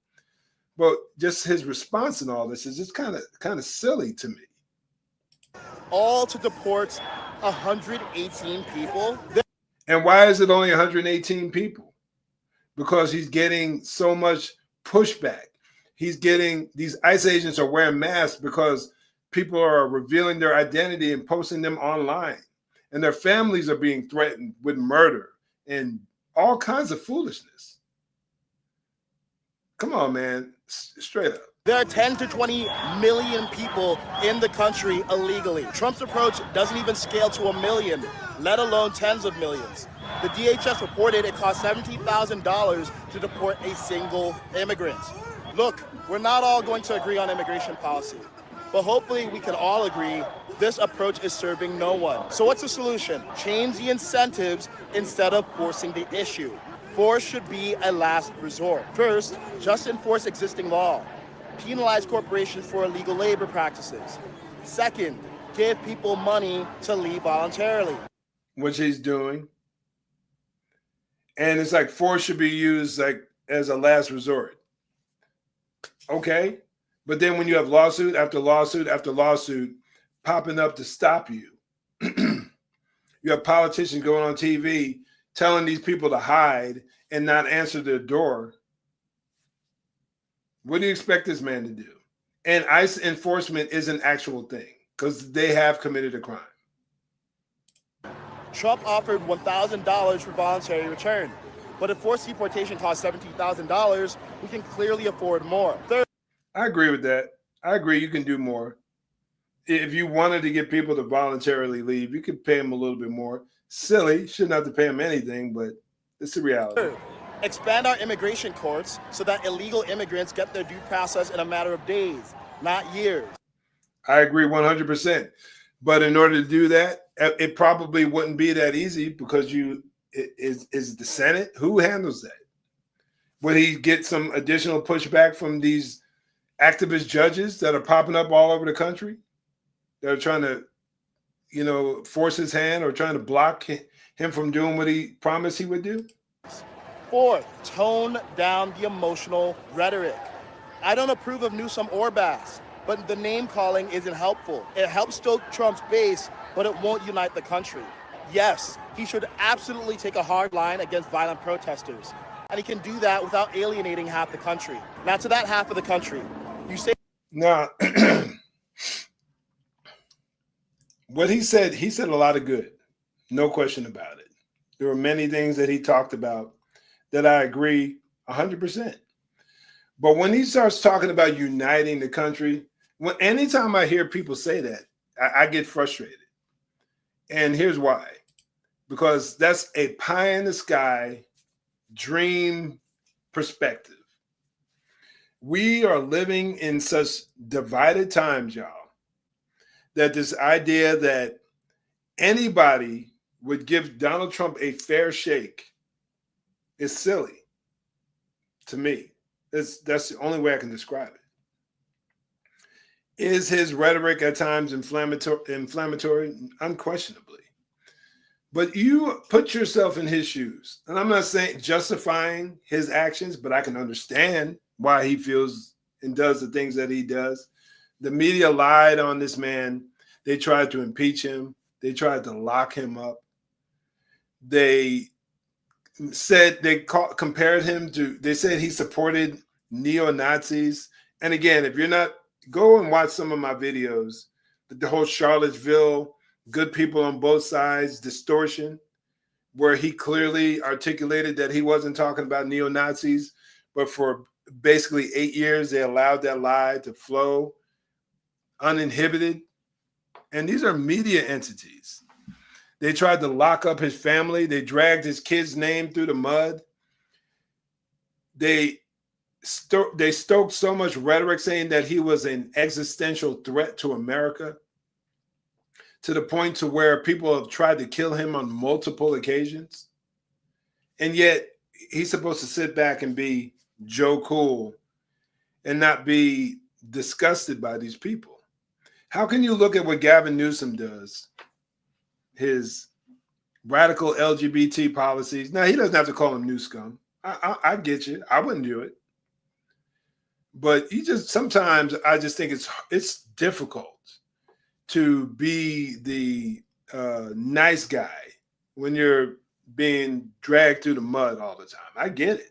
but just his response and all this is just kind of silly to me. All to deport 118 people. And why is it only 118 people? Because he's getting so much pushback. He's getting, these ICE agents are wearing masks because people are revealing their identity and posting them online. And their families are being threatened with murder and all kinds of foolishness. Come on, man, straight up. There are 10 to 20 million people in the country illegally. Trump's approach doesn't even scale to 1 million, let alone tens of millions. The DHS reported it cost $17,000 to deport a single immigrant. Look, we're not all going to agree on immigration policy, but hopefully we can all agree this approach is serving no one. So what's the solution? Change the incentives instead of forcing the issue. Force should be a last resort. First, just enforce existing law. Penalize corporations for illegal labor practices. Second, give people money to leave voluntarily. Which he's doing. And it's like force should be used like as a last resort. Okay. But then when you have lawsuit after lawsuit after lawsuit popping up to stop you, you have politicians going on TV telling these people to hide and not answer their door. What do you expect this man to do? And ICE enforcement is an actual thing because they have committed a crime. Trump offered $1,000 for voluntary return, but if forced deportation costs $17,000, we can clearly afford more. Third, I agree with that. I agree you can do more. If you wanted to get people to voluntarily leave, you could pay them a little bit more. Silly, shouldn't have to pay them anything, but it's the reality. Third, expand our immigration courts so that illegal immigrants get their due process in a matter of days, not years. I agree 100%. But in order to do that, it probably wouldn't be that easy because is the Senate, who handles that? Would he get some additional pushback from these activist judges that are popping up all over the country? They're trying to, force his hand or trying to block him from doing what he promised he would do? Fourth, tone down the emotional rhetoric. I don't approve of Newsom or Bass, but the name calling isn't helpful. It helps stoke Trump's base, but it won't unite the country. Yes, he should absolutely take a hard line against violent protesters, and he can do that without alienating half the country. Now to that half of the country, you say... Now, what he said a lot of good, no question about it. There were many things that he talked about that I agree 100%. But when he starts talking about uniting the country, anytime I hear people say that, I get frustrated. And here's why. Because that's a pie in the sky dream perspective. we are living in such divided times, y'all, that this idea that anybody would give Donald Trump a fair shake is silly to me. That's the only way I can describe it. Is his rhetoric at times inflammatory? Unquestionably. But you put yourself in his shoes. And I'm not saying justifying his actions, but I can understand why he feels and does the things that he does. The media lied on this man. They tried to impeach him. They tried to lock him up. They said compared him to, they said he supported neo-Nazis. And again, if you're not, go and watch some of my videos, the whole Charlottesville, good people on both sides, distortion, where he clearly articulated that he wasn't talking about neo-Nazis, but for basically 8 years, they allowed that lie to flow uninhibited. And these are media entities. They tried to lock up his family. They dragged his kid's name through the mud. They stoked so much rhetoric saying that he was an existential threat to America, to the point to where people have tried to kill him on multiple occasions. And yet he's supposed to sit back and be Joe Cool and not be disgusted by these people. How can you look at what Gavin Newsom does, his radical LGBT policies? Now, he doesn't have to call him new scum. I get you. I wouldn't do it. But sometimes I just think it's difficult to be the nice guy when you're being dragged through the mud all the time. I get it.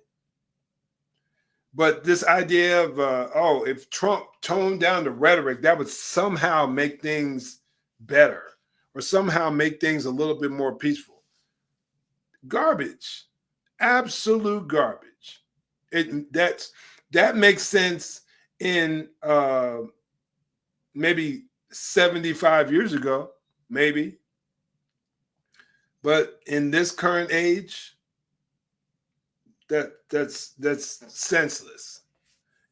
But this idea of, if Trump toned down the rhetoric, that would somehow make things better or somehow make things a little bit more peaceful. Garbage. Absolute garbage. That makes sense in maybe 75 years ago, maybe. But in this current age, that's senseless.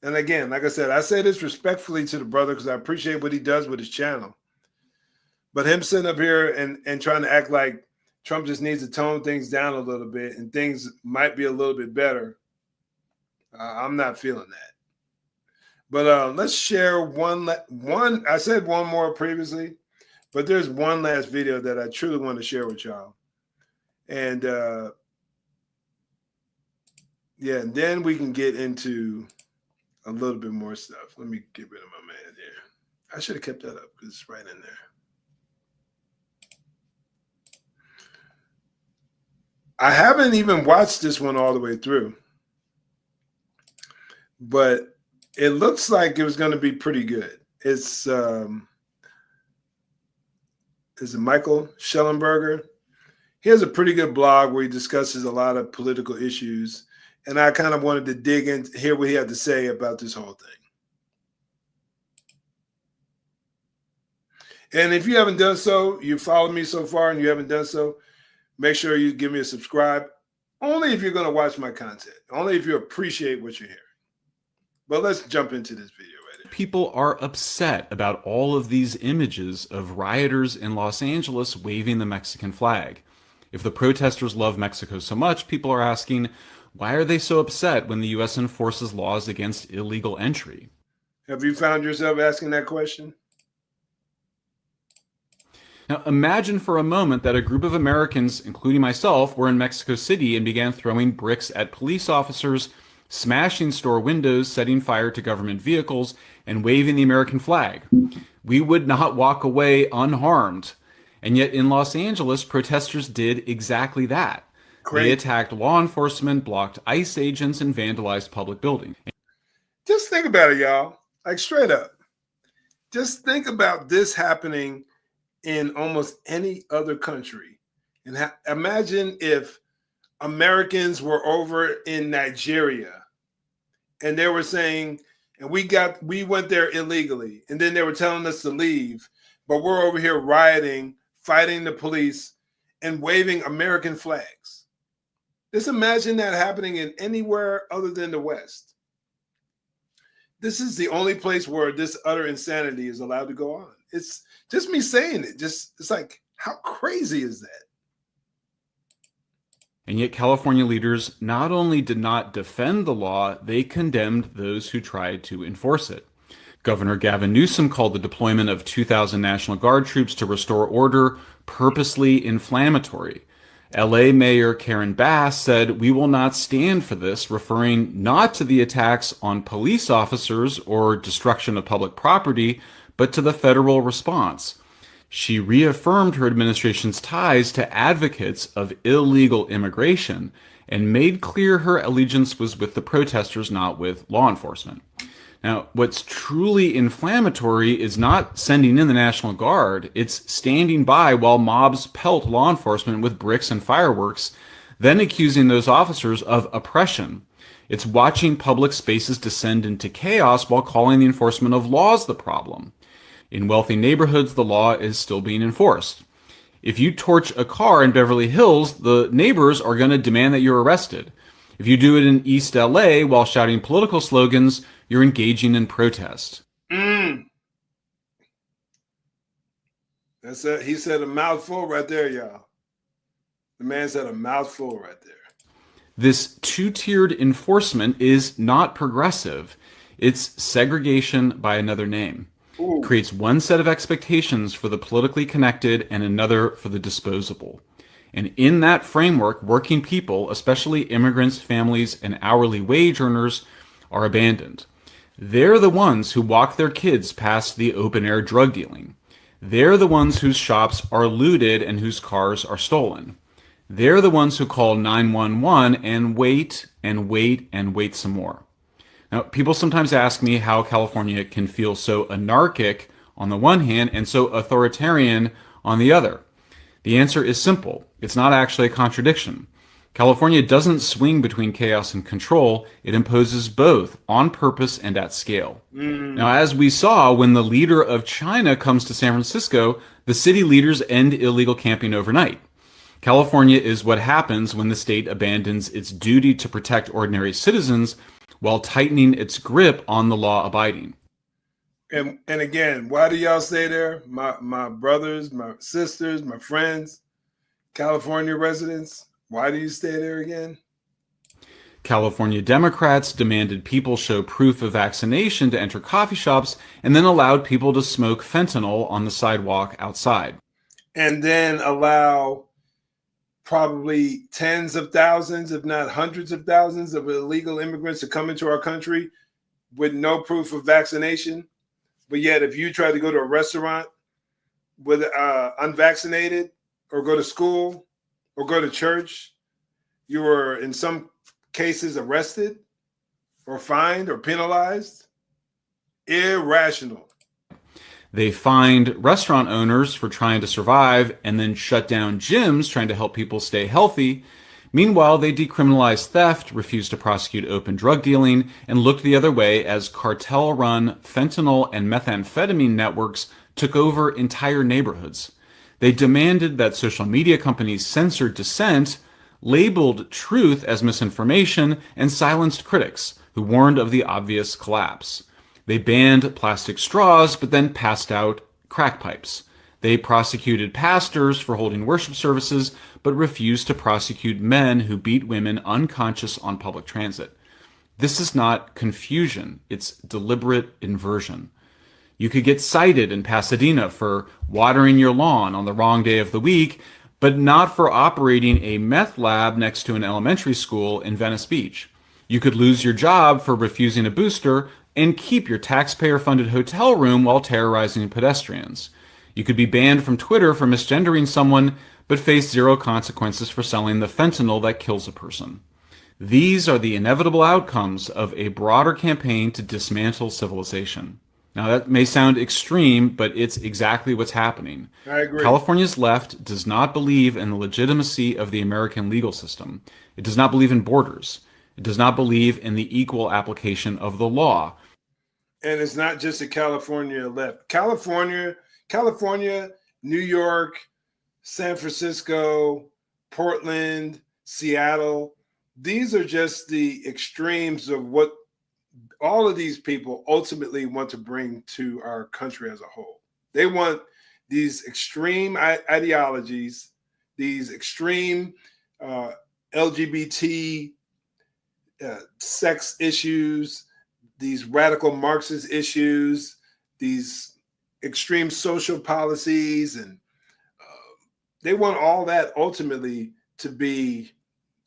And again, like I said, I say this respectfully to the brother because I appreciate what he does with his channel. But him sitting up here and trying to act like Trump just needs to tone things down a little bit and things might be a little bit better, I'm not feeling that. But let's share one. I said one more previously, but there's one last video that I truly want to share with y'all. And and then we can get into a little bit more stuff. Let me get rid of my man here. I should have kept that up because it's right in there. I haven't even watched this one all the way through, but it looks like it was going to be pretty good. It's is it Michael Schellenberger? He has a pretty good blog where he discusses a lot of political issues, and I kind of wanted to dig in, hear what he had to say about this whole thing. And if you haven't done so, you followed me so far and you haven't done so, make sure you give me a subscribe. Only if you're going to watch my content. Only if you appreciate what you're hearing. But let's jump into this video right here. People are upset about all of these images of rioters in Los Angeles waving the Mexican flag. If the protesters love Mexico so much, people are asking, why are they so upset when the U.S. enforces laws against illegal entry? Have you found yourself asking that question? Now, imagine for a moment that a group of Americans, including myself, were in Mexico City and began throwing bricks at police officers, smashing store windows, setting fire to government vehicles, and waving the American flag. We would not walk away unharmed. And yet in Los Angeles, protesters did exactly that. Great. They attacked law enforcement, blocked ICE agents, and vandalized public buildings. Just think about it, y'all. Like straight up. Just think about this happening in almost any other country. And imagine if Americans were over in Nigeria and they were saying, and we went there illegally, and then they were telling us to leave, but we're over here rioting, fighting the police, and waving American flags. Just imagine that happening in anywhere other than the West. this is the only place where this utter insanity is allowed to go on. It's just me saying it. It's like, how crazy is that? And yet California leaders not only did not defend the law, they condemned those who tried to enforce it. Governor Gavin Newsom called the deployment of 2,000 National Guard troops to restore order purposely inflammatory. LA Mayor Karen Bass said, "We will not stand for this," referring not to the attacks on police officers or destruction of public property, but to the federal response. She reaffirmed her administration's ties to advocates of illegal immigration and made clear her allegiance was with the protesters, not with law enforcement. Now, what's truly inflammatory is not sending in the National Guard. It's standing by while mobs pelt law enforcement with bricks and fireworks, then accusing those officers of oppression. It's watching public spaces descend into chaos while calling the enforcement of laws the problem. In wealthy neighborhoods, the law is still being enforced. If you torch a car in Beverly Hills, the neighbors are going to demand that you're arrested. If you do it in East LA while shouting political slogans, you're engaging in protest. That's it. He said a mouthful right there, y'all. The man said a mouthful right there. This two-tiered enforcement is not progressive. It's segregation by another name. It creates one set of expectations for the politically connected and another for the disposable. And in that framework, working people, especially immigrants, families, and hourly wage earners, are abandoned. They're the ones who walk their kids past the open-air drug dealing. They're the ones whose shops are looted and whose cars are stolen. They're the ones who call 911 and wait and wait and wait some more. Now, people sometimes ask me how California can feel so anarchic on the one hand and so authoritarian on the other. The answer is simple. It's not actually a contradiction. California doesn't swing between chaos and control. It imposes both on purpose and at scale. Now, as we saw, when the leader of China comes to San Francisco, the city leaders end illegal camping overnight. California is what happens when the state abandons its duty to protect ordinary citizens while tightening its grip on the law-abiding. And again, why do y'all stay there? My brothers, my sisters, my friends, California residents, why do you stay there again? California Democrats demanded people show proof of vaccination to enter coffee shops and then allowed people to smoke fentanyl on the sidewalk outside. And then allow probably tens of thousands, if not hundreds of thousands of illegal immigrants to come into our country with no proof of vaccination. But yet, if you try to go to a restaurant with unvaccinated, or go to school, or go to church, you were in some cases arrested, or fined, or penalized. Irrational. They fined restaurant owners for trying to survive and then shut down gyms trying to help people stay healthy. Meanwhile, they decriminalized theft, refused to prosecute open drug dealing, and looked the other way as cartel-run fentanyl and methamphetamine networks took over entire neighborhoods. They demanded that social media companies censored dissent, labeled truth as misinformation, and silenced critics who warned of the obvious collapse. They banned plastic straws, but then passed out crack pipes. They prosecuted pastors for holding worship services, but refused to prosecute men who beat women unconscious on public transit. This is not confusion, it's deliberate inversion. You could get cited in Pasadena for watering your lawn on the wrong day of the week, but not for operating a meth lab next to an elementary school in Venice Beach. You could lose your job for refusing a booster and keep your taxpayer-funded hotel room while terrorizing pedestrians. You could be banned from Twitter for misgendering someone, but face zero consequences for selling the fentanyl that kills a person. These are the inevitable outcomes of a broader campaign to dismantle civilization. Now, that may sound extreme, but it's exactly what's happening. I agree. California's left does not believe in the legitimacy of the American legal system. It does not believe in borders. It does not believe in the equal application of the law. And it's not just a California left. California, New York, San Francisco, Portland, Seattle. These are just the extremes of what all of these people ultimately want to bring to our country as a whole. They want these extreme ideologies, these extreme LGBT sex issues, these radical Marxist issues, these extreme social policies, and they want all that ultimately to be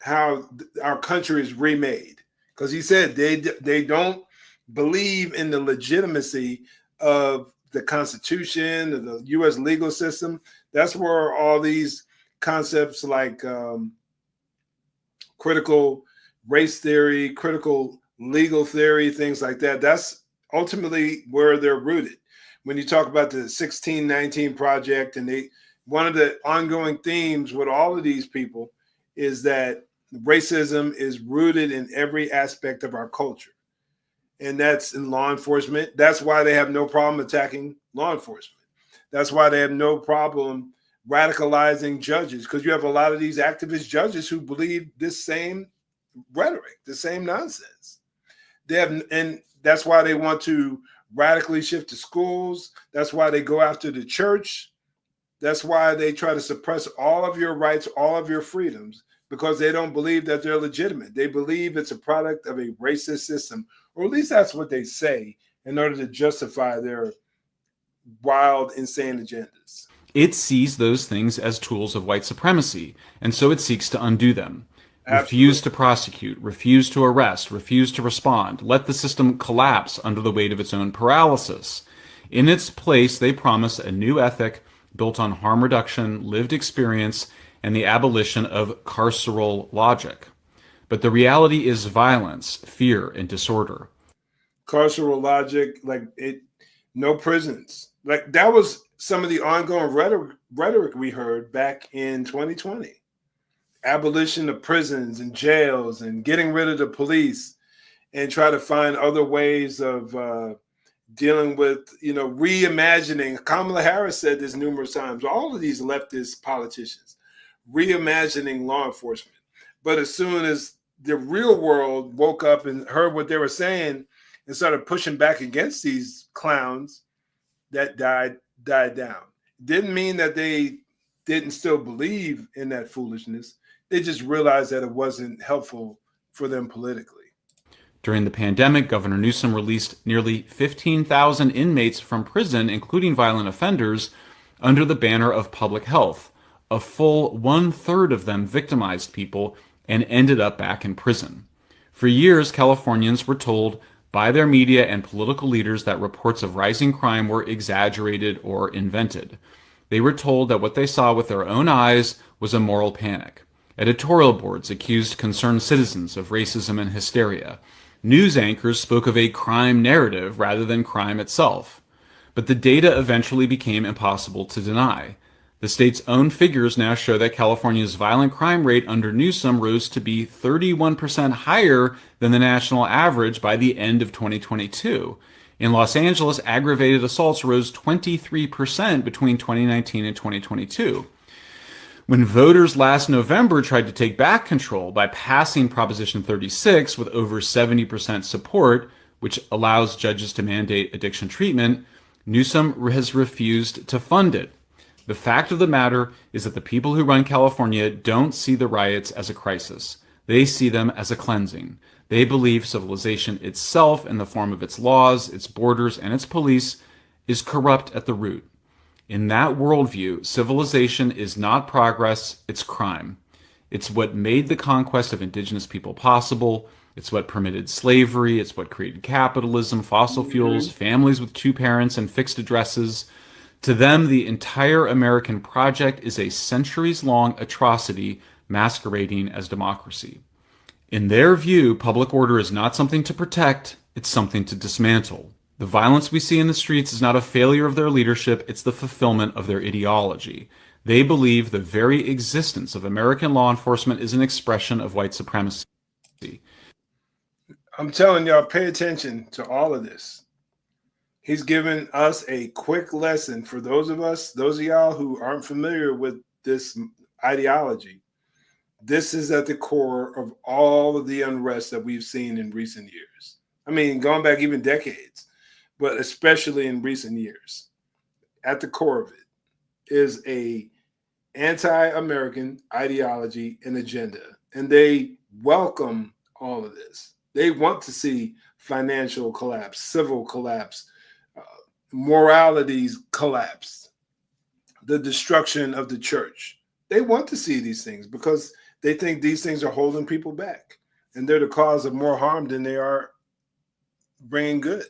how our country is remade. Because he said they don't believe in the legitimacy of the Constitution, of the U.S. legal system. That's where all these concepts like critical race theory, critical legal theory, things like that, that's ultimately where they're rooted. When you talk about the 1619 Project, and one of the ongoing themes with all of these people is that racism is rooted in every aspect of our culture. And that's in law enforcement. That's why they have no problem attacking law enforcement. That's why they have no problem radicalizing judges, because you have a lot of these activist judges who believe this same rhetoric, the same nonsense. And that's why they want to radically shift to schools. That's why they go after the church. That's why they try to suppress all of your rights, all of your freedoms, because they don't believe that they're legitimate. They believe it's a product of a racist system, or at least that's what they say in order to justify their wild, insane agendas. It sees those things as tools of white supremacy, and so it seeks to undo them. Refuse to prosecute, refuse to arrest, refuse to respond, let the system collapse under the weight of its own paralysis. In its place, they promise a new ethic built on harm reduction, lived experience, and the abolition of carceral logic. But the reality is violence, fear, and disorder. Carceral logic, no prisons. Like that was some of the ongoing rhetoric we heard back in 2020. Abolition of prisons and jails and getting rid of the police, and try to find other ways of dealing with, reimagining. Kamala Harris said this numerous times, all of these leftist politicians, reimagining law enforcement. But as soon as the real world woke up and heard what they were saying and started pushing back against these clowns, that died down. Didn't mean that they didn't still believe in that foolishness. They just realized that it wasn't helpful for them politically. During the pandemic, Governor Newsom released nearly 15,000 inmates from prison, including violent offenders, under the banner of public health. A full 1/3 of them victimized people and ended up back in prison. For years, Californians were told by their media and political leaders that reports of rising crime were exaggerated or invented. They were told that what they saw with their own eyes was a moral panic. Editorial boards accused concerned citizens of racism and hysteria. News anchors spoke of a crime narrative rather than crime itself. But the data eventually became impossible to deny. The state's own figures now show that California's violent crime rate under Newsom rose to be 31% higher than the national average by the end of 2022. In Los Angeles, aggravated assaults rose 23% between 2019 and 2022. When voters last November tried to take back control by passing Proposition 36 with over 70% support, which allows judges to mandate addiction treatment, Newsom has refused to fund it. The fact of the matter is that the people who run California don't see the riots as a crisis. They see them as a cleansing. They believe civilization itself, in the form of its laws, its borders, and its police, is corrupt at the root. In that worldview, civilization is not progress, it's crime. It's what made the conquest of indigenous people possible. It's what permitted slavery. It's what created capitalism, fossil fuels, families with two parents, and fixed addresses. To them, the entire American project is a centuries-long atrocity masquerading as democracy. In their view, public order is not something to protect, it's something to dismantle. The violence we see in the streets is not a failure of their leadership, it's the fulfillment of their ideology. They believe the very existence of American law enforcement is an expression of white supremacy. I'm telling y'all, pay attention to all of this. He's given us a quick lesson for those of y'all who aren't familiar with this ideology. This is at the core of all of the unrest that we've seen in recent years. I mean, going back even decades, but especially in recent years. At the core of it is a anti-American ideology and agenda, and they welcome all of this. They want to see financial collapse, civil collapse, moralities collapse, the destruction of the church. They want to see these things because they think these things are holding people back, and they're the cause of more harm than they are bringing good.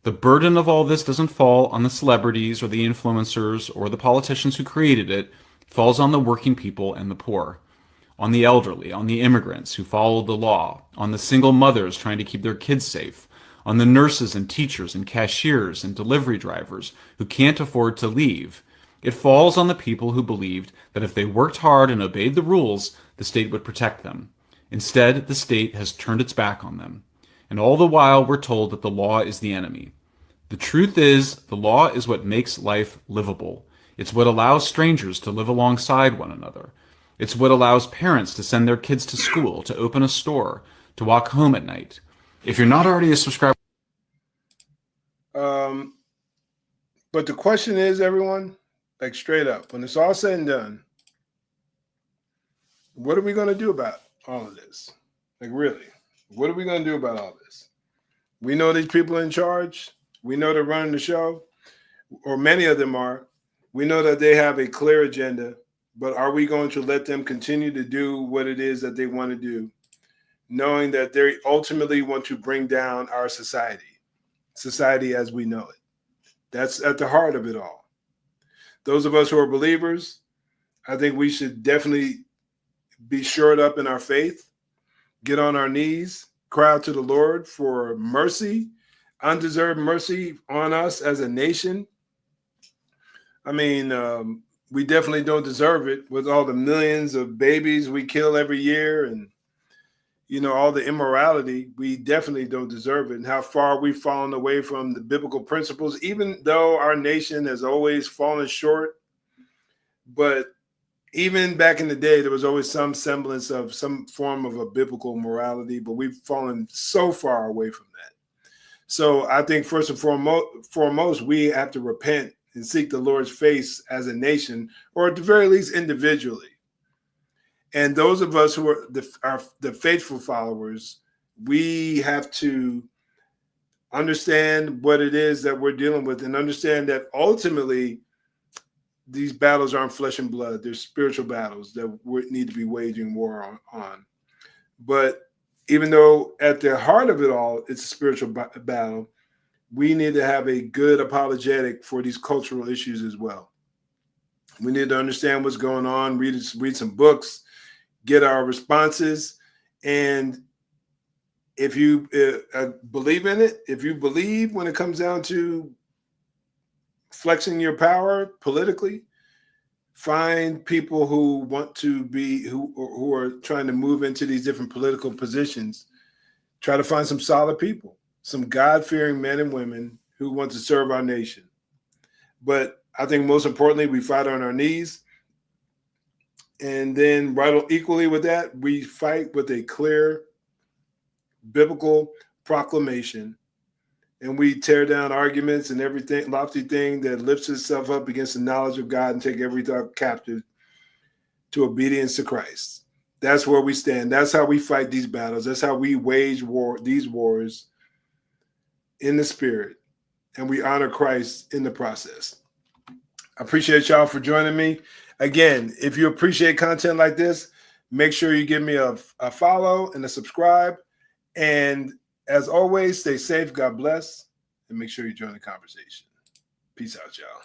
The burden of all this doesn't fall on the celebrities or the influencers or the politicians who created it. It falls on the working people and the poor, on the elderly, on the immigrants who follow the law, on the single mothers trying to keep their kids safe, on the nurses and teachers and cashiers and delivery drivers who can't afford to leave. It falls on the people who believed that if they worked hard and obeyed the rules, the state would protect them. Instead, the state has turned its back on them. And all the while, we're told that the law is the enemy. The truth is, the law is what makes life livable. It's what allows strangers to live alongside one another. It's what allows parents to send their kids to school, to open a store, to walk home at night. If you're not already a subscriber... But the question is, everyone, like straight up, when it's all said and done, what are we going to do about all of this? Like, really, what are we going to do about all this? We know these people in charge. We know they're running the show, or many of them are. We know that they have a clear agenda, but are we going to let them continue to do what it is that they want to do, knowing that they ultimately want to bring down our society as we know it? That's at the heart of it all. Those of us who are believers, I think we should definitely be shored up in our faith, get on our knees, cry out to the Lord for mercy, undeserved mercy on us as a nation. I mean, we definitely don't deserve it with all the millions of babies we kill every year and, you know, all the immorality. We definitely don't deserve it, and how far we've fallen away from the biblical principles, even though our nation has always fallen short. But even back in the day, there was always some semblance of some form of a biblical morality, but we've fallen so far away from that. So I think first and foremost, we have to repent and seek the Lord's face as a nation, or at the very least individually. And those of us who are the faithful followers, we have to understand what it is that we're dealing with, and understand that ultimately these battles aren't flesh and blood. They're spiritual battles that we need to be waging war on. But even though at the heart of it all, it's a spiritual battle, we need to have a good apologetic for these cultural issues as well. We need to understand what's going on, read some books, get our responses. And if you believe in it, if you believe when it comes down to flexing your power politically, find people who want to be, who are trying to move into these different political positions. Try to find some solid people, some God-fearing men and women who want to serve our nation. But I think most importantly, we fight on our knees. And then right equally with that, we fight with a clear biblical proclamation. And we tear down arguments and everything, lofty thing that lifts itself up against the knowledge of God, and take every thought captive to obedience to Christ. That's where we stand. That's how we fight these battles. That's how we wage these wars in the spirit. And we honor Christ in the process. I appreciate y'all for joining me. Again, if you appreciate content like this, make sure you give me a follow and a subscribe. And as always, stay safe, God bless, and make sure you join the conversation. Peace out, y'all.